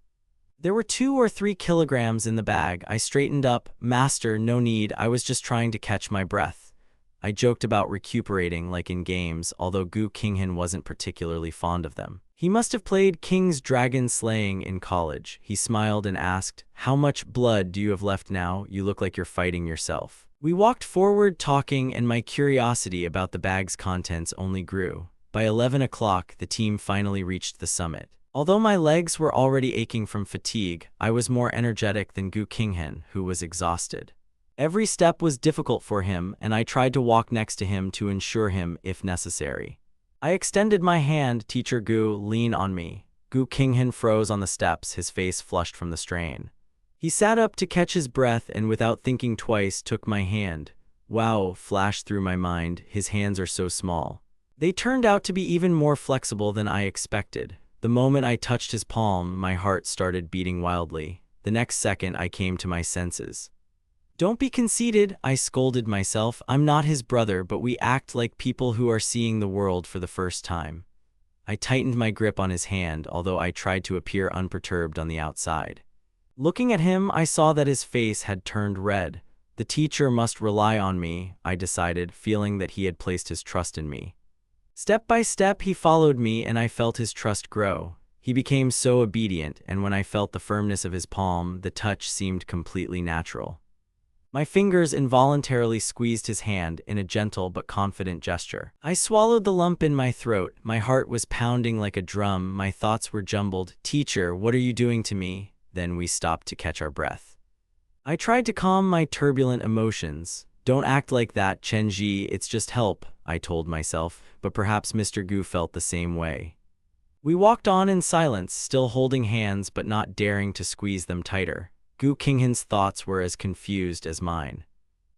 There were 2 or 3 kilograms in the bag. I straightened up. "Master, no need, I was just trying to catch my breath." I joked about recuperating like in games, although Gu Qinghan wasn't particularly fond of them. He must have played King's Dragon Slaying in college. He smiled and asked, "How much blood do you have left now? You look like you're fighting yourself." We walked forward talking, and my curiosity about the bag's contents only grew. By 11 o'clock, the team finally reached the summit. Although my legs were already aching from fatigue, I was more energetic than Gu Qinghan, who was exhausted. Every step was difficult for him, and I tried to walk next to him to ensure him if necessary. I extended my hand. "Teacher Gu, lean on me." Gu Qinghan froze on the steps, his face flushed from the strain. He sat up to catch his breath and without thinking twice took my hand. Wow, flashed through my mind, his hands are so small. They turned out to be even more flexible than I expected. The moment I touched his palm, my heart started beating wildly. The next second, I came to my senses. "Don't be conceited," I scolded myself. "I'm not his brother, but we act like people who are seeing the world for the first time." I tightened my grip on his hand, although I tried to appear unperturbed on the outside. Looking at him, I saw that his face had turned red. The teacher must rely on me, I decided, feeling that he had placed his trust in me. Step by step, he followed me, and I felt his trust grow. He became so obedient, and when I felt the firmness of his palm, the touch seemed completely natural. My fingers involuntarily squeezed his hand in a gentle but confident gesture. I swallowed the lump in my throat. My heart was pounding like a drum. My thoughts were jumbled. Teacher, what are you doing to me? Then we stopped to catch our breath. I tried to calm my turbulent emotions. Don't act like that, Chenji, it's just help, I told myself, but perhaps Mr. Gu felt the same way. We walked on in silence, still holding hands but not daring to squeeze them tighter. Gu Qinghan's thoughts were as confused as mine.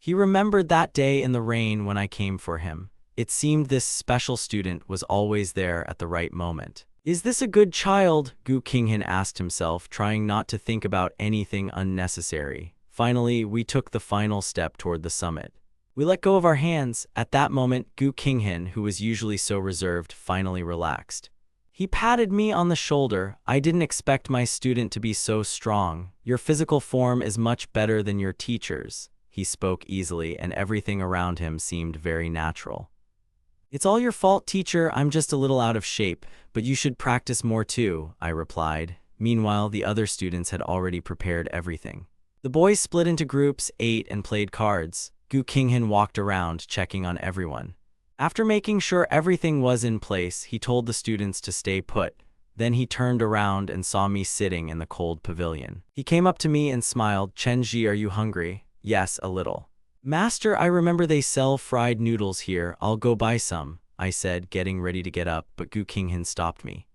He remembered that day in the rain when I came for him. It seemed this special student was always there at the right moment. Is this a good child? Gu Qinghan asked himself, trying not to think about anything unnecessary. Finally, we took the final step toward the summit. We let go of our hands. At that moment, Gu Qinghan, who was usually so reserved, finally relaxed. He patted me on the shoulder. I didn't expect my student to be so strong. Your physical form is much better than your teacher's. He spoke easily, and everything around him seemed very natural. It's all your fault, teacher. I'm just a little out of shape, but you should practice more too, I replied. Meanwhile, the other students had already prepared everything. The boys split into groups, ate, and played cards. Gu Qinghan walked around, checking on everyone. After making sure everything was in place, he told the students to stay put. Then he turned around and saw me sitting in the cold pavilion. He came up to me and smiled. Chenji, are you hungry? Yes, a little. Master, I remember they sell fried noodles here. I'll go buy some, I said, getting ready to get up, but Gu Qinghan stopped me.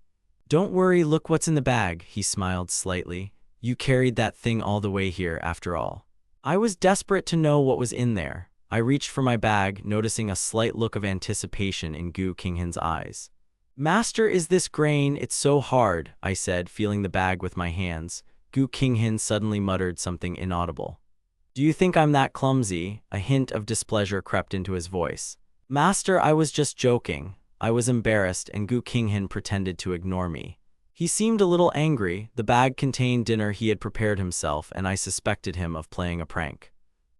Don't worry, look what's in the bag, he smiled slightly. You carried that thing all the way here, after all. I was desperate to know what was in there. I reached for my bag, noticing a slight look of anticipation in Gu Qinghan's eyes. Master, is this grain? It's so hard, I said, feeling the bag with my hands. Gu Qinghan suddenly muttered something inaudible. Do you think I'm that clumsy? A hint of displeasure crept into his voice. Master, I was just joking. I was embarrassed, and Gu Qinghan pretended to ignore me. He seemed a little angry. The bag contained dinner he had prepared himself, and I suspected him of playing a prank.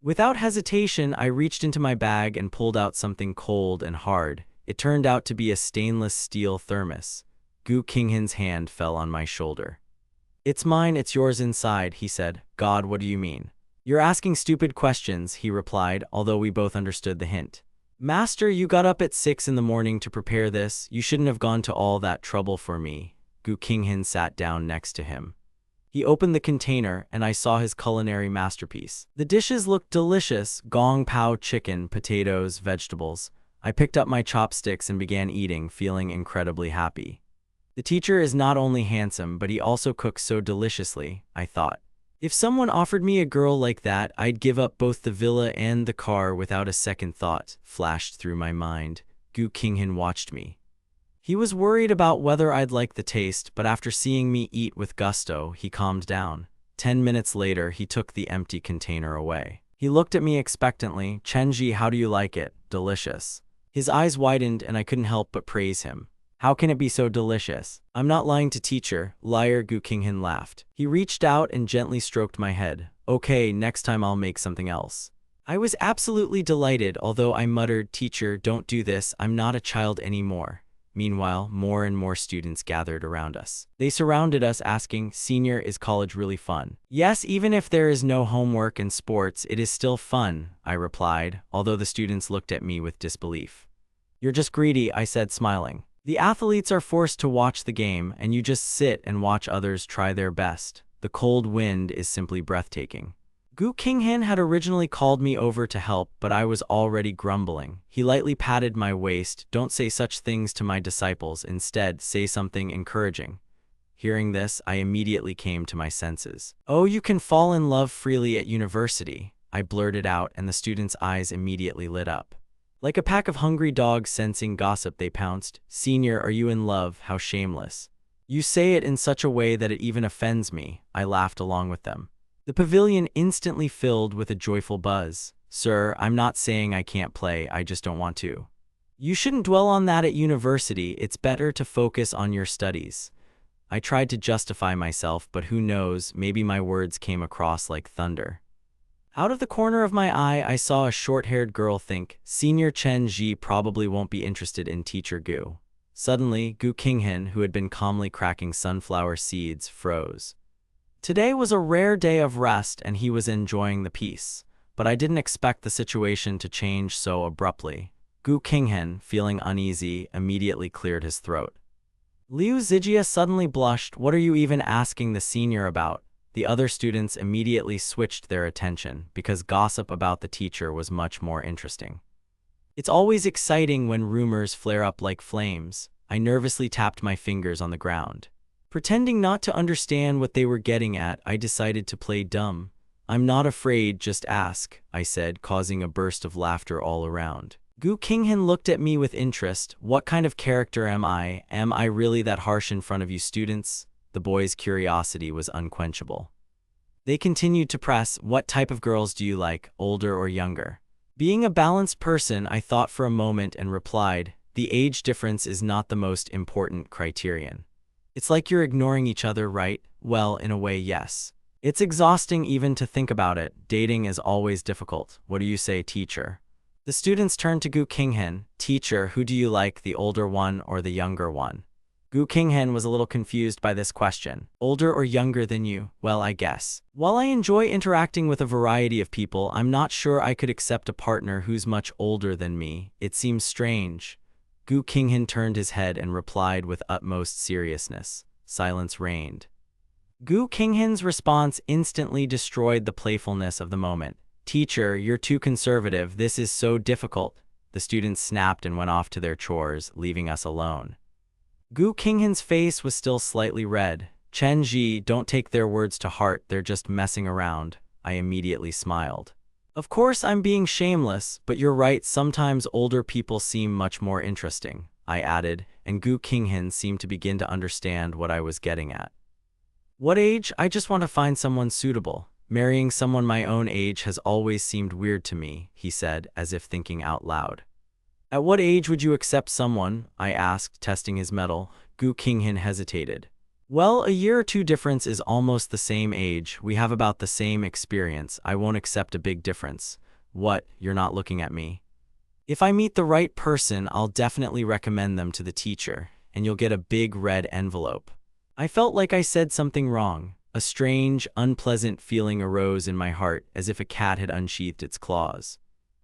Without hesitation, I reached into my bag and pulled out something cold and hard. It turned out to be a stainless steel thermos. Gu Qinghan's hand fell on my shoulder. It's mine, it's yours inside, he said. God, what do you mean? You're asking stupid questions, he replied, although we both understood the hint. Master, you got up at 6 in the morning to prepare this. You shouldn't have gone to all that trouble for me. Gu Qinghan sat down next to him. He opened the container, and I saw his culinary masterpiece. The dishes looked delicious: gong pao chicken, potatoes, vegetables. I picked up my chopsticks and began eating, feeling incredibly happy. The teacher is not only handsome, but he also cooks so deliciously, I thought. If someone offered me a girl like that, I'd give up both the villa and the car without a second thought, flashed through my mind. Gu Qinghan watched me. He was worried about whether I'd like the taste, but after seeing me eat with gusto, he calmed down. 10 minutes later, he took the empty container away. He looked at me expectantly. Chenji, how do you like it? Delicious. His eyes widened, and I couldn't help but praise him. How can it be so delicious? I'm not lying to teacher. Liar, Gu Qinghan laughed. He reached out and gently stroked my head. Okay, next time I'll make something else. I was absolutely delighted, although I muttered, Teacher, don't do this. I'm not a child anymore. Meanwhile, more and more students gathered around us. They surrounded us asking, Senior, is college really fun? Yes, even if there is no homework and sports, it is still fun, I replied, although the students looked at me with disbelief. You're just greedy, I said, smiling. The athletes are forced to watch the game, and you just sit and watch others try their best. The cold wind is simply breathtaking. Gu Qinghan had originally called me over to help, but I was already grumbling. He lightly patted my waist. Don't say such things to my disciples. Instead, say something encouraging. Hearing this, I immediately came to my senses. Oh, you can fall in love freely at university, I blurted out, and the students' eyes immediately lit up. Like a pack of hungry dogs sensing gossip, they pounced. Senior, are you in love? How shameless. You say it in such a way that it even offends me. I laughed along with them. The pavilion instantly filled with a joyful buzz. Sir, I'm not saying I can't play, I just don't want to. You shouldn't dwell on that at university. It's better to focus on your studies. I tried to justify myself, but who knows, maybe my words came across like thunder. Out of the corner of my eye, I saw a short-haired girl think, Senior Chen Ji probably won't be interested in Teacher Gu. Suddenly, Gu Qinghan, who had been calmly cracking sunflower seeds, froze. Today was a rare day of rest and he was enjoying the peace. But I didn't expect the situation to change so abruptly. Gu Qinghan, feeling uneasy, immediately cleared his throat. Liu Zijia suddenly blushed. What are you even asking the senior about? The other students immediately switched their attention because gossip about the teacher was much more interesting. It's always exciting when rumors flare up like flames. I nervously tapped my fingers on the ground. Pretending not to understand what they were getting at, I decided to play dumb. I'm not afraid, just ask, I said, causing a burst of laughter all around. Gu Qinghan looked at me with interest. What kind of character am I? Am I really that harsh in front of you students? The boy's curiosity was unquenchable. They continued to press, what type of girls do you like, older or younger? Being a balanced person, I thought for a moment and replied, the age difference is not the most important criterion. It's like you're ignoring each other, right? Well, in a way, yes. It's exhausting even to think about it. Dating is always difficult. What do you say, teacher? The students turned to Gu Qinghan. Teacher, who do you like, the older one or the younger one? Gu Qinghan was a little confused by this question. Older or younger than you? Well, I guess. While I enjoy interacting with a variety of people, I'm not sure I could accept a partner who's much older than me. It seems strange. Gu Qinghan turned his head and replied with utmost seriousness. Silence reigned. Gu Qinghan's response instantly destroyed the playfulness of the moment. Teacher, you're too conservative. This is so difficult. The students snapped and went off to their chores, leaving us alone. Gu Qinghan's face was still slightly red. Chen Ji, don't take their words to heart, they're just messing around. I immediately smiled. Of course I'm being shameless, but you're right, sometimes older people seem much more interesting, I added, and Gu Qinghan seemed to begin to understand what I was getting at. What age? I just want to find someone suitable. Marrying someone my own age has always seemed weird to me, he said, as if thinking out loud. At what age would you accept someone? I asked, testing his mettle. Gu Qinghan hesitated. Well, a year or two difference is almost the same age. We have about the same experience. I won't accept a big difference. What? You're not looking at me. If I meet the right person, I'll definitely recommend them to the teacher, and you'll get a big red envelope. I felt like I said something wrong. A strange, unpleasant feeling arose in my heart, as if a cat had unsheathed its claws.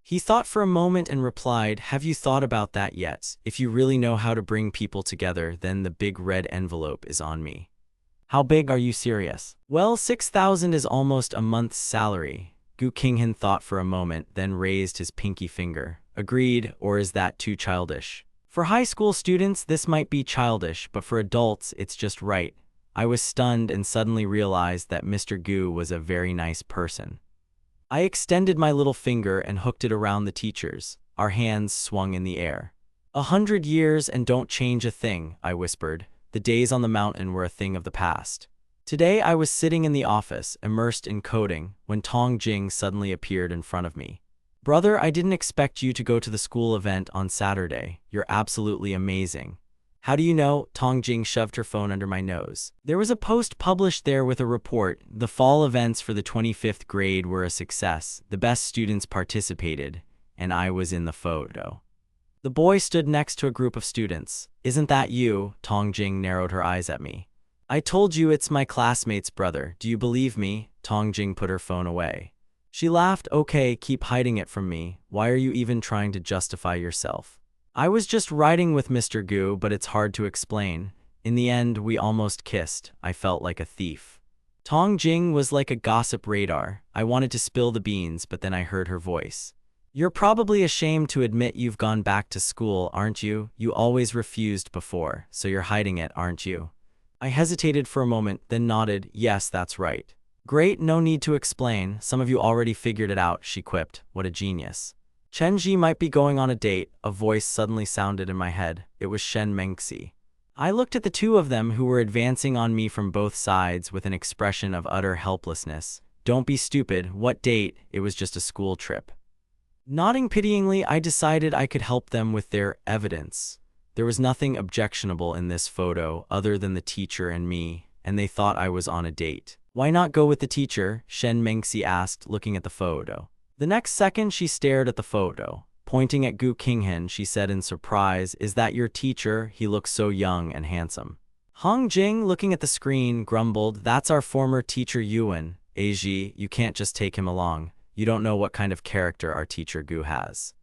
He thought for a moment and replied, have you thought about that yet? If you really know how to bring people together, then the big red envelope is on me. How big? Are you serious? Well, 6,000 is almost a month's salary. Gu Qinghan thought for a moment, then raised his pinky finger. Agreed, or is that too childish? For high school students, this might be childish, but for adults, it's just right. I was stunned and suddenly realized that Mr. Gu was a very nice person. I extended my little finger and hooked it around the teacher's. Our hands swung in the air. 100 years and don't change a thing, I whispered. The days on the mountain were a thing of the past. Today I was sitting in the office, immersed in coding, when Tong Jing suddenly appeared in front of me. Brother, I didn't expect you to go to the school event on Saturday. You're absolutely amazing. How do you know? Tong Jing shoved her phone under my nose. There was a post published there with a report. The fall events for the 25th grade were a success. The best students participated, and I was in the photo. The boy stood next to a group of students. Isn't that you? Tong Jing narrowed her eyes at me. I told you it's my classmate's brother. Do you believe me? Tong Jing put her phone away. She laughed. Okay, keep hiding it from me. Why are you even trying to justify yourself? I was just riding with Mr. Gu, but it's hard to explain. In the end, we almost kissed. I felt like a thief. Tong Jing was like a gossip radar. I wanted to spill the beans, but then I heard her voice. You're probably ashamed to admit you've gone back to school, aren't you? You always refused before, so you're hiding it, aren't you? I hesitated for a moment, then nodded. Yes, that's right. Great, no need to explain. Some of you already figured it out, she quipped. What a genius. Chen Ji might be going on a date. A voice suddenly sounded in my head. It was Shen Mengxi. I looked at the two of them who were advancing on me from both sides with an expression of utter helplessness. Don't be stupid. What date? It was just a school trip. Nodding pityingly, I decided I could help them with their evidence. There was nothing objectionable in this photo other than the teacher and me, and they thought I was on a date. Why not go with the teacher? Shen Mengxi asked, looking at the photo. The next second she stared at the photo. Pointing at Gu Qinghan, she said in surprise, "Is that your teacher? He looks so young and handsome." Hong Jing, looking at the screen, grumbled, "That's our former teacher Yuan. Eiji, you can't just take him along. You don't know what kind of character our teacher Gu has."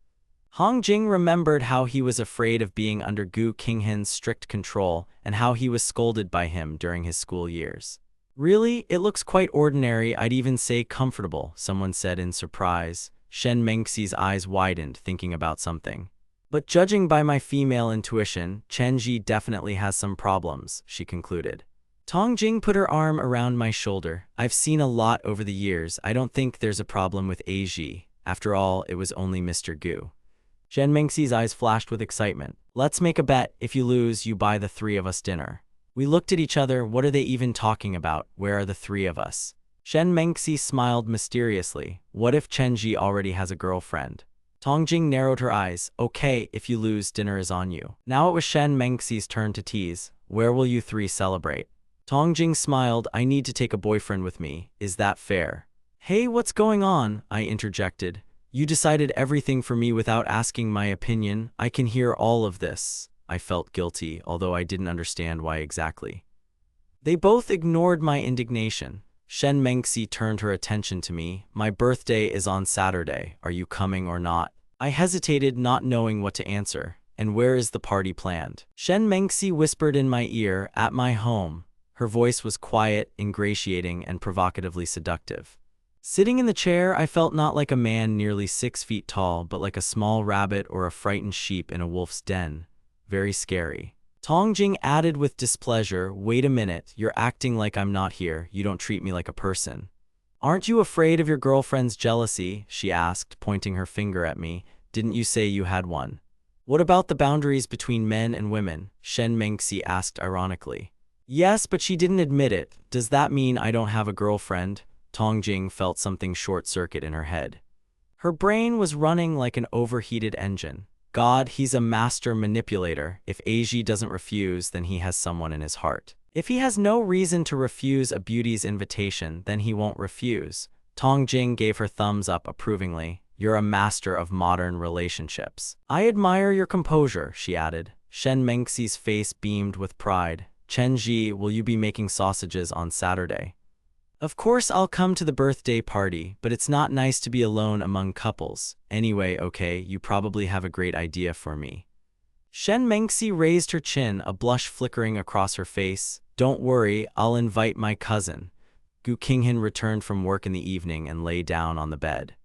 Hong Jing remembered how he was afraid of being under Gu Qinghan's strict control and how he was scolded by him during his school years. "Really? It looks quite ordinary, I'd even say comfortable," someone said in surprise. Shen Mengxi's eyes widened, thinking about something. "But judging by my female intuition, Chen Ji definitely has some problems," she concluded. Tong Jing put her arm around my shoulder. "I've seen a lot over the years. I don't think there's a problem with Eiji. After all, it was only Mr. Gu." Shen Mengxi's eyes flashed with excitement. "Let's make a bet. If you lose, you buy the three of us dinner." We looked at each other. What are they even talking about? Where are the three of us? Shen Mengxi smiled mysteriously. What if Chen Ji already has a girlfriend? Tong Jing narrowed her eyes. "Okay, if you lose, dinner is on you." Now it was Shen Mengxi's turn to tease. "Where will you three celebrate?" Tong Jing smiled. "I need to take a boyfriend with me. Is that fair?" "Hey, what's going on?" I interjected. "You decided everything for me without asking my opinion. I can hear all of this." I felt guilty, although I didn't understand why exactly. They both ignored my indignation. Shen Mengxi turned her attention to me. "My birthday is on Saturday. Are you coming or not?" I hesitated, not knowing what to answer. "And where is the party planned?" Shen Mengxi whispered in my ear, "At my home." Her voice was quiet, ingratiating, and provocatively seductive. Sitting in the chair, I felt not like a man nearly 6 feet tall, but like a small rabbit or a frightened sheep in a wolf's den. Very scary. Tong Jing added with displeasure, "Wait a minute, you're acting like I'm not here. You don't treat me like a person." "Aren't you afraid of your girlfriend's jealousy?" she asked, pointing her finger at me. "Didn't you say you had one?" "What about the boundaries between men and women?" Shen Mengxi asked ironically. "Yes, but she didn't admit it. Does that mean I don't have a girlfriend?" Tong Jing felt something short-circuit in her head. Her brain was running like an overheated engine. God, he's a master manipulator. If Eiji doesn't refuse, then he has someone in his heart. If he has no reason to refuse a beauty's invitation, then he won't refuse. Tong Jing gave her thumbs up approvingly. "You're a master of modern relationships." "I admire your composure," she added. Shen Mengxi's face beamed with pride. "Chen Ji, will you be making sausages on Saturday?" "Of course I'll come to the birthday party, but it's not nice to be alone among couples. Anyway, okay, you probably have a great idea for me." Shen Mengxi raised her chin, a blush flickering across her face. "Don't worry, I'll invite my cousin." Gu Qinghan returned from work in the evening and lay down on the bed.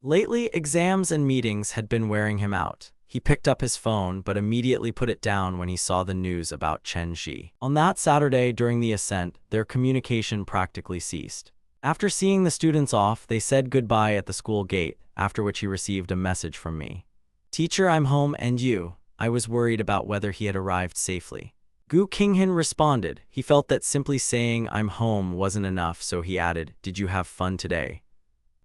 Lately, exams and meetings had been wearing him out. He picked up his phone, but immediately put it down when he saw the news about Chen Ji. On that Saturday, during the ascent, their communication practically ceased. After seeing the students off, they said goodbye at the school gate, after which he received a message from me. "Teacher, I'm home, and you?" I was worried about whether he had arrived safely. Gu Qinghan responded. He felt that simply saying "I'm home" wasn't enough, so he added, "Did you have fun today?"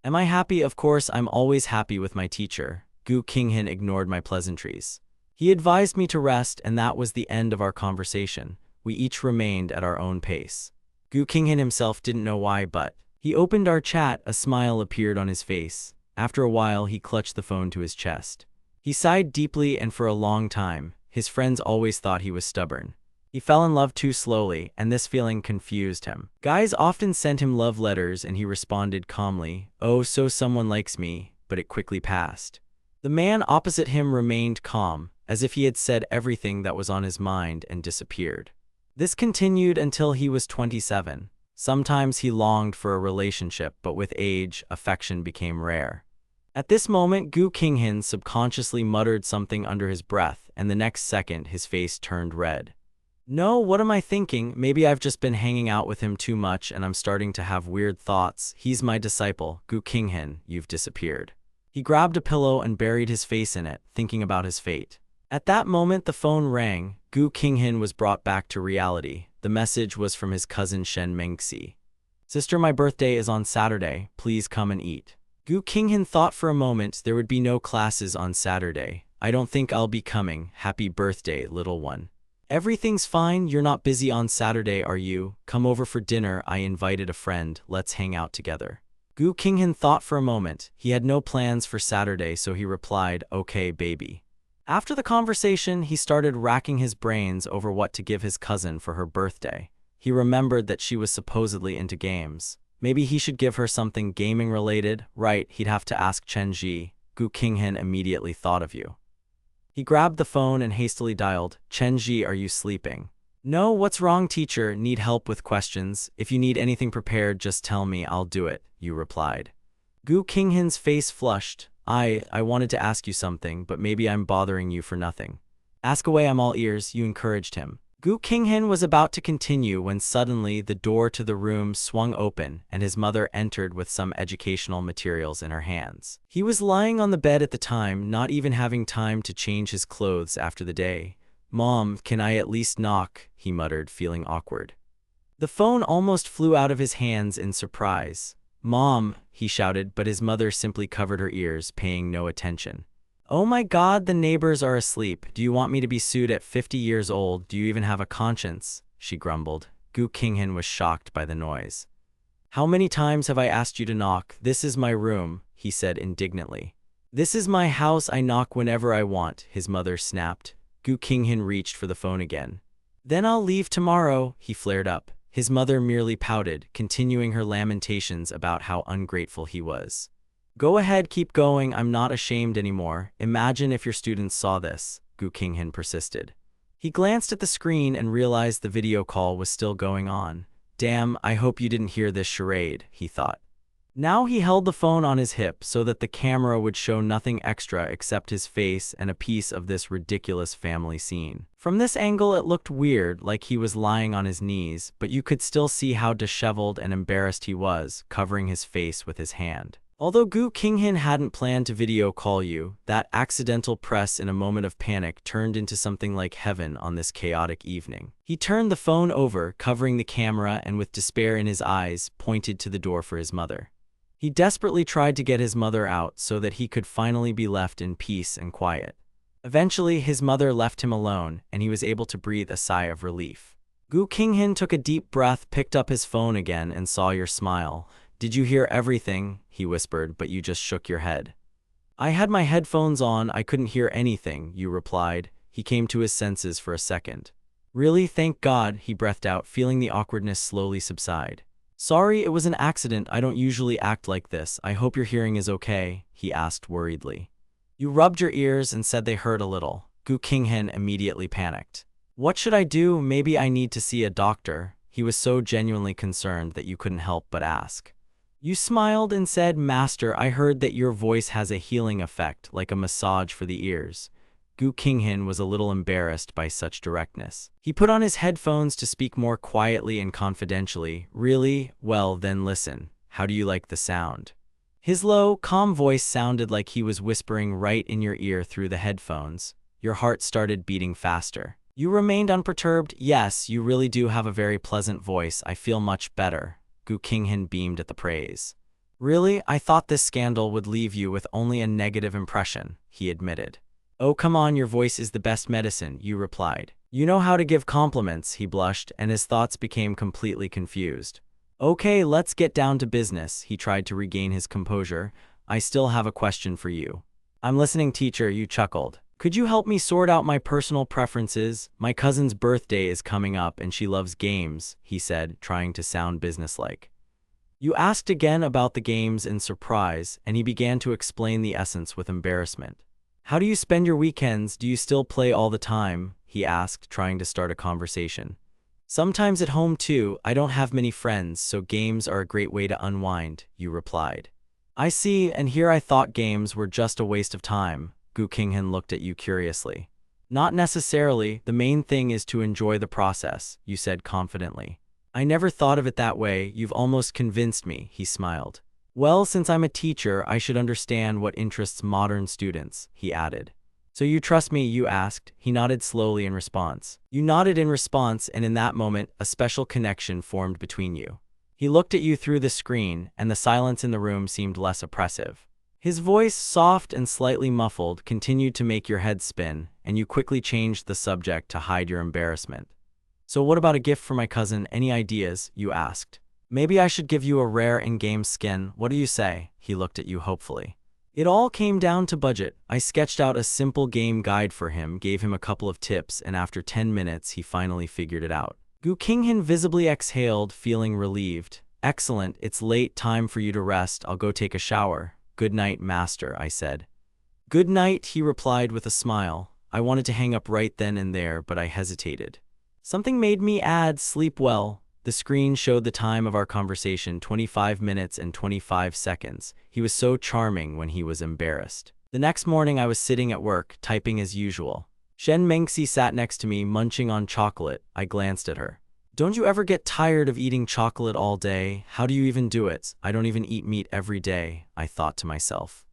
"Am I happy? Of course, I'm always happy with my teacher." Gu Qinghan ignored my pleasantries. He advised me to rest, and that was the end of our conversation. We each remained at our own pace. Gu Qinghan himself didn't know why, but he opened our chat. A smile appeared on his face. After a while, he clutched the phone to his chest. He sighed deeply, and for a long time, his friends always thought he was stubborn. He fell in love too slowly, and this feeling confused him. Guys often sent him love letters, and he responded calmly, "Oh, so someone likes me," but it quickly passed. The man opposite him remained calm, as if he had said everything that was on his mind, and disappeared. This continued until he was 27. Sometimes he longed for a relationship, but with age, affection became rare. At this moment, Gu Qinghan subconsciously muttered something under his breath, and the next second his face turned red. "No, what am I thinking? Maybe I've just been hanging out with him too much, and I'm starting to have weird thoughts. He's my disciple. Gu Qinghan, you've disappeared." He grabbed a pillow and buried his face in it, thinking about his fate. At that moment, the phone rang. Gu Qinghan was brought back to reality. The message was from his cousin Shen Mengxi. "Sister, my birthday is on Saturday. Please come and eat." Gu Qinghan thought for a moment. There would be no classes on Saturday. "I don't think I'll be coming. Happy birthday, little one." Everything's fine, you're not busy on Saturday, are you? Come over for dinner, I invited a friend, let's hang out together. Gu Qinghan thought for a moment. He had no plans for Saturday, so he replied, okay, baby. After the conversation, he started racking his brains over what to give his cousin for her birthday. He remembered that she was supposedly into games. Maybe he should give her something gaming-related. Right, he'd have to ask Chen Ji. Gu Qinghan immediately thought of you. He grabbed the phone and hastily dialed, Chen Ji, are you sleeping? No, what's wrong, teacher? Need help with questions? If you need anything prepared, just tell me, I'll do it, you replied. Gu Qinghan's face flushed. I wanted to ask you something, but maybe I'm bothering you for nothing. Ask away, I'm all ears, you encouraged him. Gu Qinghan was about to continue when suddenly the door to the room swung open and his mother entered with some educational materials in her hands. He was lying on the bed at the time, not even having time to change his clothes after the day. Mom, can I at least knock? He muttered, feeling awkward. The phone almost flew out of his hands in surprise. Mom, he shouted, but his mother simply covered her ears, paying no attention. Oh my God, the neighbors are asleep. Do you want me to be sued at 50 years old? Do you even have a conscience? She grumbled. Gu Qinghan was shocked by the noise. How many times have I asked you to knock? This is my room, he said indignantly. This is my house, I knock whenever I want, his mother snapped. Gu Qinghan reached for the phone again. Then I'll leave tomorrow, he flared up. His mother merely pouted, continuing her lamentations about how ungrateful he was. Go ahead, keep going, I'm not ashamed anymore. Imagine if your students saw this, Gu Qinghan persisted. He glanced at the screen and realized the video call was still going on. Damn, I hope you didn't hear this charade, he thought. Now he held the phone on his hip so that the camera would show nothing extra except his face and a piece of this ridiculous family scene. From this angle it looked weird, like he was lying on his knees, but you could still see how disheveled and embarrassed he was, covering his face with his hand. Although Gu Qinghan hadn't planned to video call you, that accidental press in a moment of panic turned into something like heaven on this chaotic evening. He turned the phone over, covering the camera, and with despair in his eyes, pointed to the door for his mother. He desperately tried to get his mother out so that he could finally be left in peace and quiet. Eventually, his mother left him alone, and he was able to breathe a sigh of relief. Gu Qinghan took a deep breath, picked up his phone again, and saw your smile. Did you hear everything? He whispered, but you just shook your head. I had my headphones on, I couldn't hear anything, you replied. He came to his senses for a second. Really, thank God, he breathed out, feeling the awkwardness slowly subside. Sorry, it was an accident, I don't usually act like this. I hope your hearing is okay, he asked worriedly. You rubbed your ears and said they hurt a little. Gu Qinghan immediately panicked. What should I do? Maybe I need to see a doctor. He was so genuinely concerned that you couldn't help but ask. You smiled and said, Master, I heard that your voice has a healing effect, like a massage for the ears. Gu Qinghan was a little embarrassed by such directness. He put on his headphones to speak more quietly and confidentially. Really? Well, then listen. How do you like the sound? His low, calm voice sounded like he was whispering right in your ear through the headphones. Your heart started beating faster. You remained unperturbed. Yes, you really do have a very pleasant voice. I feel much better. Gu Qinghan beamed at the praise. Really? I thought this scandal would leave you with only a negative impression, he admitted. Oh, come on, your voice is the best medicine, you replied. You know how to give compliments, he blushed, and his thoughts became completely confused. Okay, let's get down to business, he tried to regain his composure. I still have a question for you. I'm listening, teacher, you chuckled. Could you help me sort out my personal preferences? My cousin's birthday is coming up and she loves games, he said, trying to sound businesslike. You asked again about the games in surprise, and he began to explain the essence with embarrassment. How do you spend your weekends? Do you still play all the time? He asked, trying to start a conversation. Sometimes at home too. I don't have many friends, so games are a great way to unwind, you replied. I see, and here I thought games were just a waste of time. Gu Qinghan looked at you curiously. Not necessarily, the main thing is to enjoy the process, you said confidently. I never thought of it that way, you've almost convinced me, he smiled. Well, since I'm a teacher, I should understand what interests modern students, he added. So you trust me, you asked. He nodded slowly in response. You nodded in response, and in that moment, a special connection formed between you. He looked at you through the screen, and the silence in the room seemed less oppressive. His voice, soft and slightly muffled, continued to make your head spin, and you quickly changed the subject to hide your embarrassment. So what about a gift for my cousin? Any ideas? You asked. Maybe I should give you a rare in-game skin. What do you say? He looked at you hopefully. It all came down to budget. I sketched out a simple game guide for him, gave him a couple of tips, and after 10 minutes, he finally figured it out. Gu Qinghan visibly exhaled, feeling relieved. Excellent, it's late, time for you to rest. I'll go take a shower. Good night, master, I said. Good night, he replied with a smile. I wanted to hang up right then and there, but I hesitated. Something made me add, sleep well. The screen showed the time of our conversation, 25 minutes and 25 seconds. He was so charming when he was embarrassed. The next morning I was sitting at work, typing as usual. Shen Mengxi sat next to me, munching on chocolate. I glanced at her. Don't you ever get tired of eating chocolate all day? How do you even do it? I don't even eat meat every day, I thought to myself.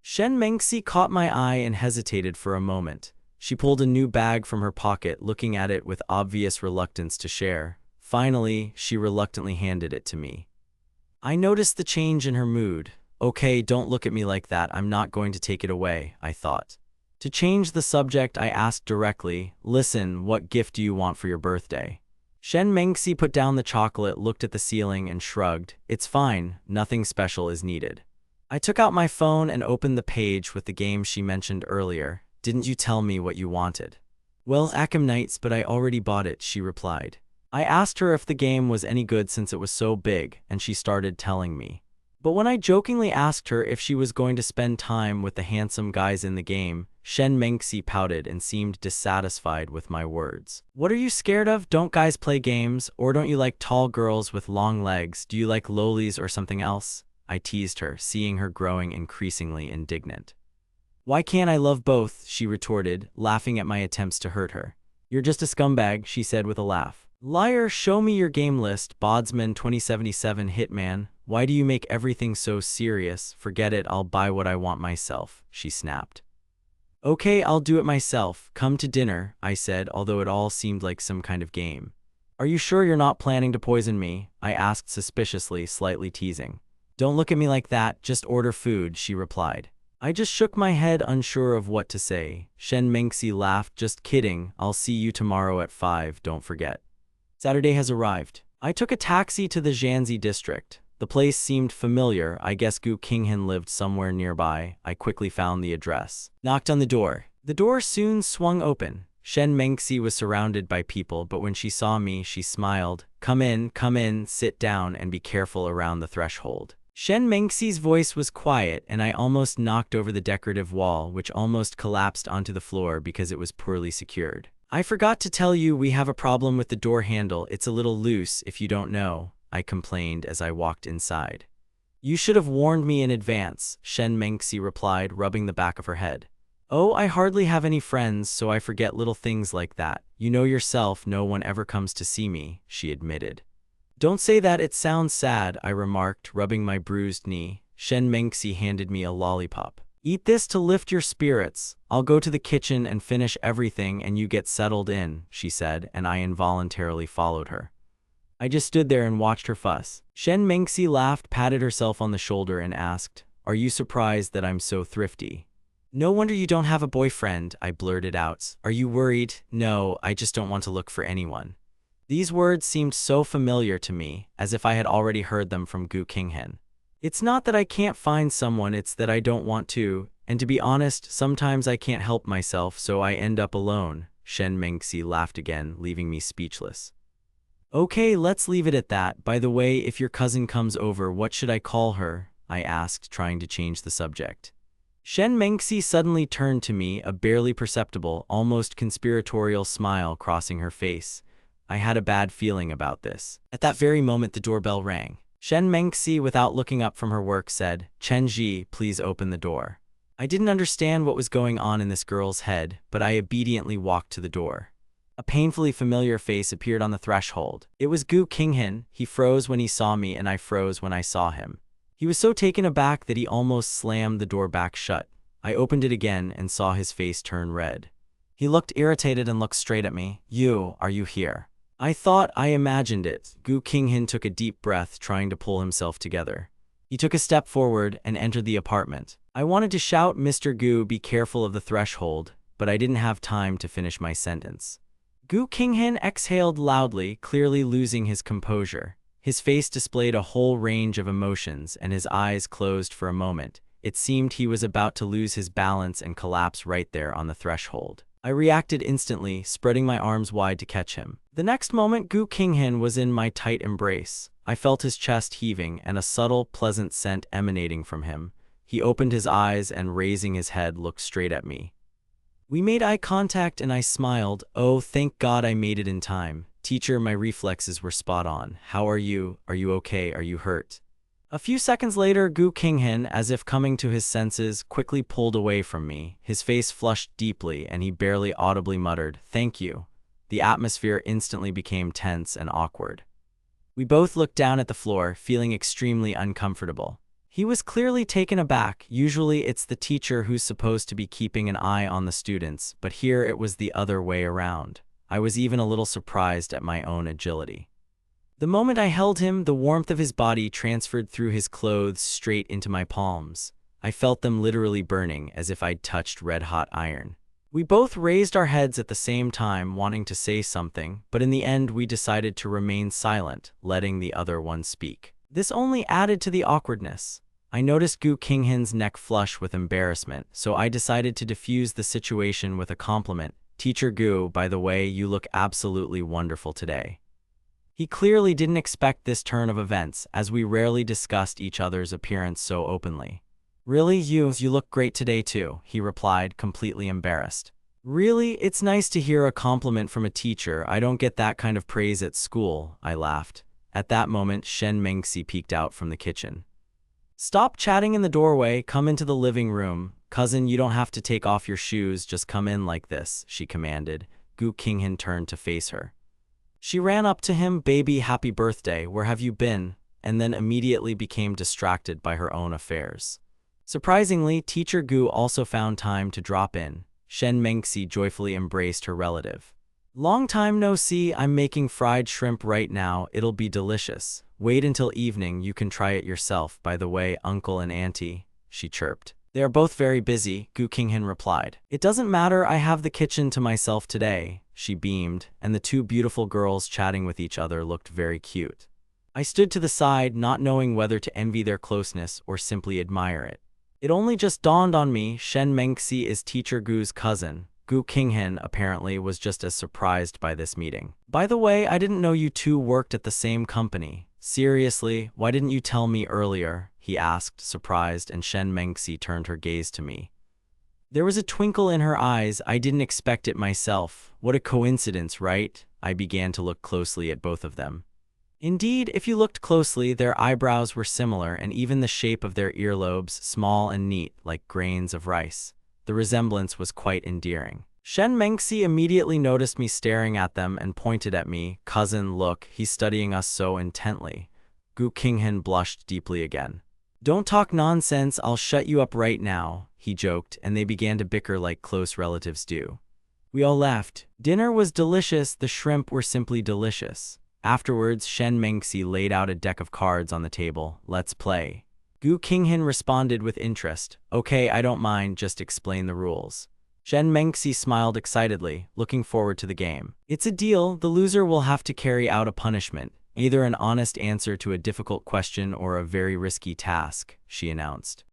Shen Mengxi caught my eye and hesitated for a moment. She pulled a new bag from her pocket, looking at it with obvious reluctance to share. Finally, she reluctantly handed it to me. I noticed the change in her mood. Okay, don't look at me like that. I'm not going to take it away, I thought. To change the subject, I asked directly, listen, what gift do you want for your birthday? Shen Mengxi put down the chocolate, looked at the ceiling, and shrugged. It's fine, nothing special is needed. I took out my phone and opened the page with the game she mentioned earlier. Didn't you tell me what you wanted? Well, Arkham Knights, but I already bought it, she replied. I asked her if the game was any good since it was so big, and she started telling me. But when I jokingly asked her if she was going to spend time with the handsome guys in the game, Shen Mengxi pouted and seemed dissatisfied with my words. What are you scared of? Don't guys play games? Or don't you like tall girls with long legs? Do you like lolis or something else? I teased her, seeing her growing increasingly indignant. Why can't I love both? She retorted, laughing at my attempts to hurt her. You're just a scumbag, she said with a laugh. Liar, show me your game list, Bodsman 2077 Hitman. Why do you make everything so serious? Forget it, I'll buy what I want myself, she snapped. Okay, I'll do it myself. Come to dinner, I said, although it all seemed like some kind of game. Are you sure you're not planning to poison me? I asked suspiciously, slightly teasing. Don't look at me like that, just order food, she replied. I just shook my head, unsure of what to say. Shen Mengxi laughed, just kidding, I'll see you tomorrow at 5, don't forget. Saturday has arrived. I took a taxi to the Zhanzi district. The place seemed familiar. I guess Gu Qinghan lived somewhere nearby. I quickly found the address. Knocked on the door. The door soon swung open. Shen Mengxi was surrounded by people, but when she saw me, she smiled. Come in, sit down, and be careful around the threshold. Shen Mengxi's voice was quiet, and I almost knocked over the decorative wall, which almost collapsed onto the floor because it was poorly secured. I forgot to tell you we have a problem with the door handle. It's a little loose, if you don't know, I complained as I walked inside. You should have warned me in advance, Shen Mengxi replied, rubbing the back of her head. Oh, I hardly have any friends, so I forget little things like that. You know yourself, no one ever comes to see me, she admitted. Don't say that, it sounds sad, I remarked, rubbing my bruised knee. Shen Mengxi handed me a lollipop. Eat this to lift your spirits. I'll go to the kitchen and finish everything and you get settled in, she said, and I involuntarily followed her. I just stood there and watched her fuss. Shen Mengxi laughed, patted herself on the shoulder, and asked, Are you surprised that I'm so thrifty? No wonder you don't have a boyfriend, I blurted out. Are you worried? No, I just don't want to look for anyone. These words seemed so familiar to me, as if I had already heard them from Gu Qinghan. It's not that I can't find someone, it's that I don't want to, and to be honest, sometimes I can't help myself, so I end up alone. Shen Mengxi laughed again, leaving me speechless. Okay, let's leave it at that. By the way, if your cousin comes over, what should I call her? I asked, trying to change the subject. Shen Mengxi suddenly turned to me, a barely perceptible, almost conspiratorial smile crossing her face. I had a bad feeling about this. At that very moment, the doorbell rang. Shen Mengxi, without looking up from her work, said, Chen Ji, please open the door. I didn't understand what was going on in this girl's head, but I obediently walked to the door. A painfully familiar face appeared on the threshold. It was Gu Qinghan. He froze when he saw me, and I froze when I saw him. He was so taken aback that he almost slammed the door back shut. I opened it again and saw his face turn red. He looked irritated and looked straight at me. Are you here? I thought I imagined it. Gu Qinghan took a deep breath, trying to pull himself together. He took a step forward and entered the apartment. I wanted to shout, "Mr. Gu, be careful of the threshold," but I didn't have time to finish my sentence. Gu Qinghan exhaled loudly, clearly losing his composure. His face displayed a whole range of emotions, and his eyes closed for a moment. It seemed he was about to lose his balance and collapse right there on the threshold. I reacted instantly, spreading my arms wide to catch him. The next moment, Gu Qinghan was in my tight embrace. I felt his chest heaving and a subtle, pleasant scent emanating from him. He opened his eyes and, raising his head, looked straight at me. We made eye contact and I smiled. "Oh, thank God I made it in time. Teacher, my reflexes were spot on. How are you? Are you okay? Are you hurt?" A few seconds later, Gu Qinghan, as if coming to his senses, quickly pulled away from me. His face flushed deeply and he barely audibly muttered, "Thank you." The atmosphere instantly became tense and awkward. We both looked down at the floor, feeling extremely uncomfortable. He was clearly taken aback. Usually it's the teacher who's supposed to be keeping an eye on the students, but here it was the other way around. I was even a little surprised at my own agility. The moment I held him, the warmth of his body transferred through his clothes straight into my palms. I felt them literally burning, as if I'd touched red-hot iron. We both raised our heads at the same time, wanting to say something, but in the end we decided to remain silent, letting the other one speak. This only added to the awkwardness. I noticed Gu Qinghan's neck flush with embarrassment, so I decided to diffuse the situation with a compliment. "Teacher Gu, by the way, you look absolutely wonderful today." He clearly didn't expect this turn of events, as we rarely discussed each other's appearance so openly. "Really, you look great today too," he replied, completely embarrassed. "Really? It's nice to hear a compliment from a teacher. I don't get that kind of praise at school," I laughed. At that moment, Shen Mengxi peeked out from the kitchen. "Stop chatting in the doorway, come into the living room. Cousin, you don't have to take off your shoes, just come in like this," she commanded. Gu Qinghan turned to face her. She ran up to him, "Baby, happy birthday, where have you been?" and then immediately became distracted by her own affairs. Surprisingly, Teacher Gu also found time to drop in. Shen Mengxi joyfully embraced her relative. "Long time no see, I'm making fried shrimp right now, it'll be delicious. Wait until evening, you can try it yourself. By the way, uncle and auntie," she chirped. "They are both very busy," Gu Qinghan replied. "It doesn't matter, I have the kitchen to myself today," she beamed, and the two beautiful girls chatting with each other looked very cute. I stood to the side, not knowing whether to envy their closeness or simply admire it. It only just dawned on me, Shen Mengxi is Teacher Gu's cousin. Gu Qinghan apparently was just as surprised by this meeting. "By the way, I didn't know you two worked at the same company. Seriously, why didn't you tell me earlier?" he asked, surprised, and Shen Mengxi turned her gaze to me. There was a twinkle in her eyes. I didn't expect it myself. What a coincidence, right? I began to look closely at both of them. Indeed, if you looked closely, their eyebrows were similar, and even the shape of their earlobes, small and neat, like grains of rice. The resemblance was quite endearing. Shen Mengxi immediately noticed me staring at them and pointed at me. "Cousin, look, he's studying us so intently." Gu Qinghan blushed deeply again. "Don't talk nonsense, I'll shut you up right now," he joked, and they began to bicker like close relatives do. We all left. Dinner was delicious, the shrimp were simply delicious. Afterwards, Shen Mengxi laid out a deck of cards on the table. "Let's play." Gu Qinghan responded with interest. "Okay, I don't mind, just explain the rules." Shen Mengxi smiled excitedly, looking forward to the game. "It's a deal, the loser will have to carry out a punishment, either an honest answer to a difficult question or a very risky task," she announced.